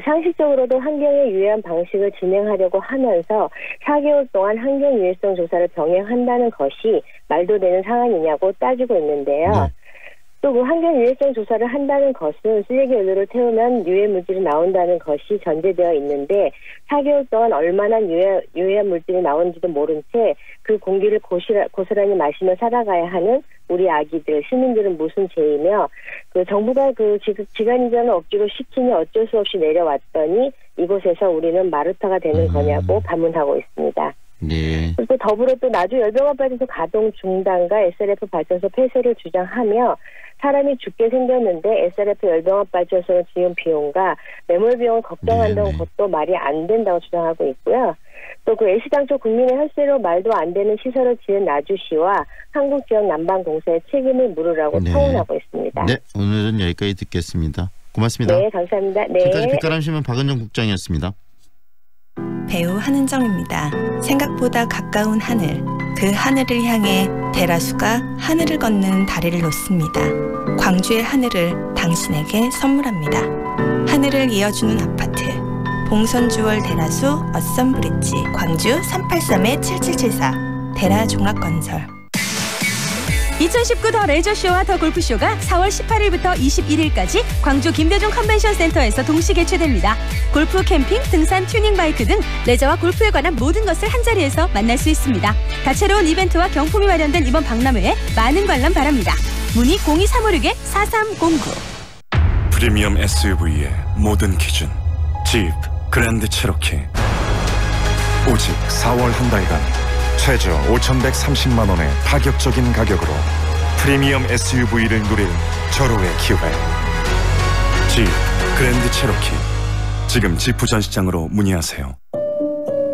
[SPEAKER 6] 상식적으로도 환경에 유해한 방식을 진행하려고 하면서 4개월 동안 환경 유해성 조사를 병행한다는 것이 말도 되는 상황이냐고 따지고 있는데요.
[SPEAKER 16] 네.
[SPEAKER 6] 또 환경 유해성 조사를 한다는 것은 쓰레기 연료를 태우면 유해 물질이 나온다는 것이 전제되어 있는데 4개월 동안 얼마나 유해한 물질이 나오는지도 모른 채 그 공기를 고스란히 마시며 살아가야 하는 우리 아기들, 시민들은 무슨 죄이며 정부가 지간 이전을 억지로 시키니 어쩔 수 없이 내려왔더니 이곳에서 우리는 마루타가 되는 거냐고 반문하고 있습니다. 네. 그리고 더불어 또 나주 열병합발전소 가동 중단과 SRF 발전소 폐쇄를 주장하며 사람이 죽게 생겼는데 SRF 열병합발전소 지원 비용과 매몰 비용을 걱정한다는 것도 말이 안 된다고 주장하고 있고요. 또 그 애시당초 국민의 혈세로 말도 안 되는 시설을 지은 나주시와 한국지역 난방공사의 책임을 물으라고 청원하고 있습니다.
[SPEAKER 16] 네, 오늘은 여기까지 듣겠습니다. 고맙습니다.
[SPEAKER 6] 네, 감사합니다. 네.
[SPEAKER 16] 지금까지 빛바람신문 박은정 국장이었습니다.
[SPEAKER 25] 배우 한은정입니다. 생각보다 가까운 하늘, 그 하늘을 향해 대라수가 하늘을 걷는 다리를 놓습니다. 광주의 하늘을 당신에게 선물합니다. 하늘을 이어주는 아파트, 봉선주월 대라수 어썸브릿지, 광주 383-7774 대라종합건설.
[SPEAKER 23] 2019 더 레저쇼와 더 골프쇼가 4월 18일부터 21일까지 광주 김대중 컨벤션 센터에서 동시 개최됩니다. 골프, 캠핑, 등산, 튜닝 바이크 등 레저와 골프에 관한 모든 것을 한자리에서 만날 수 있습니다. 다채로운 이벤트와 경품이 마련된 이번 박람회에 많은 관람 바랍니다. 문의 02356-4309.
[SPEAKER 8] 프리미엄 SUV의 모든 기준 집 그랜드 체로키. 오직 4월 한 달간 최저 5,130만 원의 파격적인 가격으로 프리미엄 SUV를 누릴 절호의 기회. 집 그랜드 체로키. 지금 지프 전시장으로 문의하세요.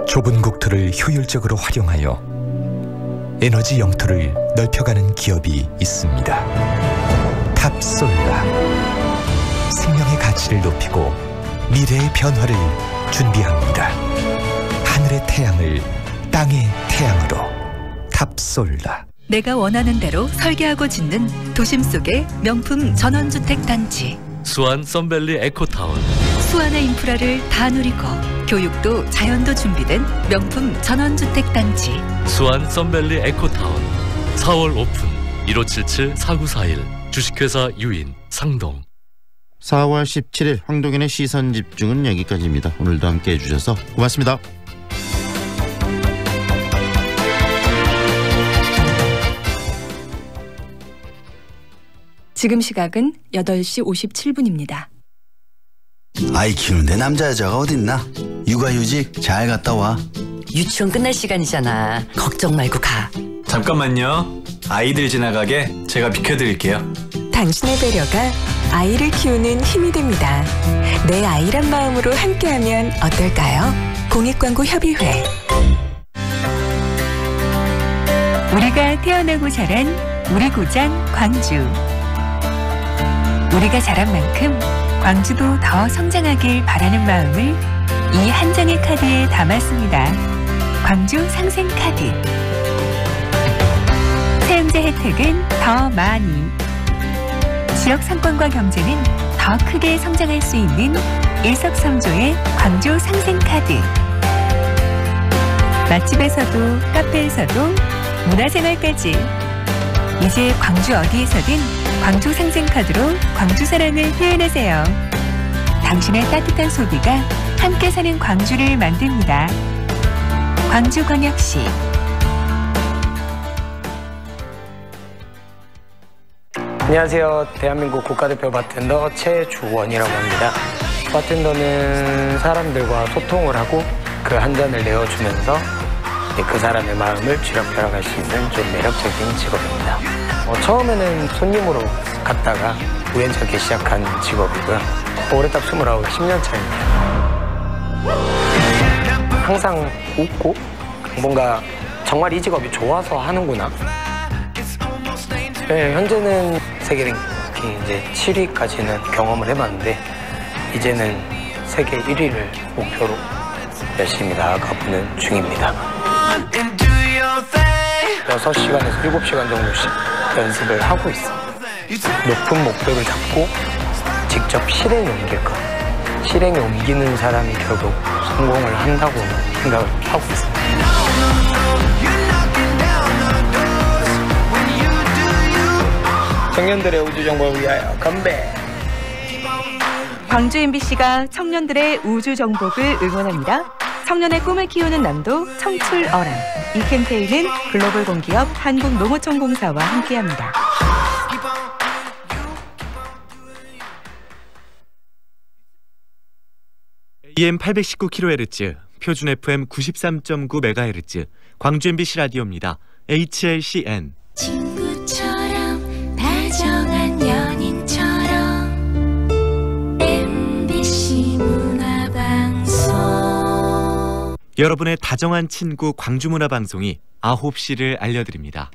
[SPEAKER 19] 좁은 국토를 효율적으로 활용하여 에너지 영토를 넓혀가는 기업이 있습니다. 탑솔라. 생명의 가치를 높이고 미래의 변화를 준비합니다. 하늘의 태양을 땅의 태양으로. 탑솔라.
[SPEAKER 27] 내가 원하는 대로 설계하고 짓는 도심 속의 명품 전원주택 단지.
[SPEAKER 24] 수안 썬밸리 에코타운.
[SPEAKER 27] 수안의 인프라를 다 누리고 교육도 자연도 준비된 명품 전원주택 단지.
[SPEAKER 24] 수안 썬밸리 에코타운. 4월 오픈. 1577-4941. 주식회사 유인 상동.
[SPEAKER 16] 4월 17일 황동현의 시선집중은 여기까지입니다. 오늘도 함께해 주셔서 고맙습니다.
[SPEAKER 27] 지금 시각은 8시 57분입니다.
[SPEAKER 9] 아이 키우는데 남자 여자가 어딨나? 육아휴직 잘 갔다 와.
[SPEAKER 12] 유치원 끝날 시간이잖아. 걱정 말고 가.
[SPEAKER 22] 잠깐만요. 아이들 지나가게 제가 비켜드릴게요.
[SPEAKER 21] 당신의 배려가 아이를 키우는 힘이 됩니다. 내 아이란 마음으로 함께하면 어떨까요? 공익광고협의회. 우리가 태어나고 자란 우리 고장 광주. 우리가 자란 만큼 광주도 더 성장하길 바라는 마음을 이 한 장의 카드에 담았습니다. 광주 상생카드. 사용자 혜택은 더 많이. 지역 상권과 경제는 더 크게 성장할 수 있는 일석삼조의 광주 상생카드. 맛집에서도 카페에서도 문화생활까지. 이제 광주 어디에서든 광주 상생카드로 광주 사랑을 표현하세요. 당신의 따뜻한 소비가 함께 사는 광주를 만듭니다. 광주광역시.
[SPEAKER 10] 안녕하세요. 대한민국 국가대표 바텐더 최주원이라고 합니다. 바텐더는 사람들과 소통을 하고 그 한 잔을 내어주면서 그 사람의 마음을 쥐락펴락할 수 있는 좀 매력적인 직업입니다. 처음에는 손님으로 갔다가 우연찮게 시작한 직업이고요. 올해 딱 29, 10년 차입니다. 항상 웃고 뭔가 정말 이 직업이 좋아서 하는구나. 네, 현재는 세계 랭킹 이제 7위까지는 경험을 해봤는데 이제는 세계 1위를 목표로 열심히 나아가보는 중입니다. 6시간에서 7시간 정도씩 연습을 하고 있습니다. 높은 목표를 잡고 직접 실행에 옮길 것. 실행에 옮기는 사람이 결국 성공을 한다고 생각을 하고 있습니다. 청년들의 우주정보를 위하여 건배!
[SPEAKER 23] 광주 MBC가 청년들의 우주정복을 응원합니다. 청년의 꿈을 키우는 남도 청출어람. 이 캠페인은 글로벌 공기업 한국농어촌공사와 함께합니다.
[SPEAKER 22] AM 819kHz
[SPEAKER 1] 표준 FM 93.9MHz 광주 MBC 라디오입니다. HLCN.
[SPEAKER 3] 친구처럼 다정한 연인처럼 MBC 문화방송.
[SPEAKER 1] 여러분의 다정한 친구 광주문화방송이 9시를 알려드립니다.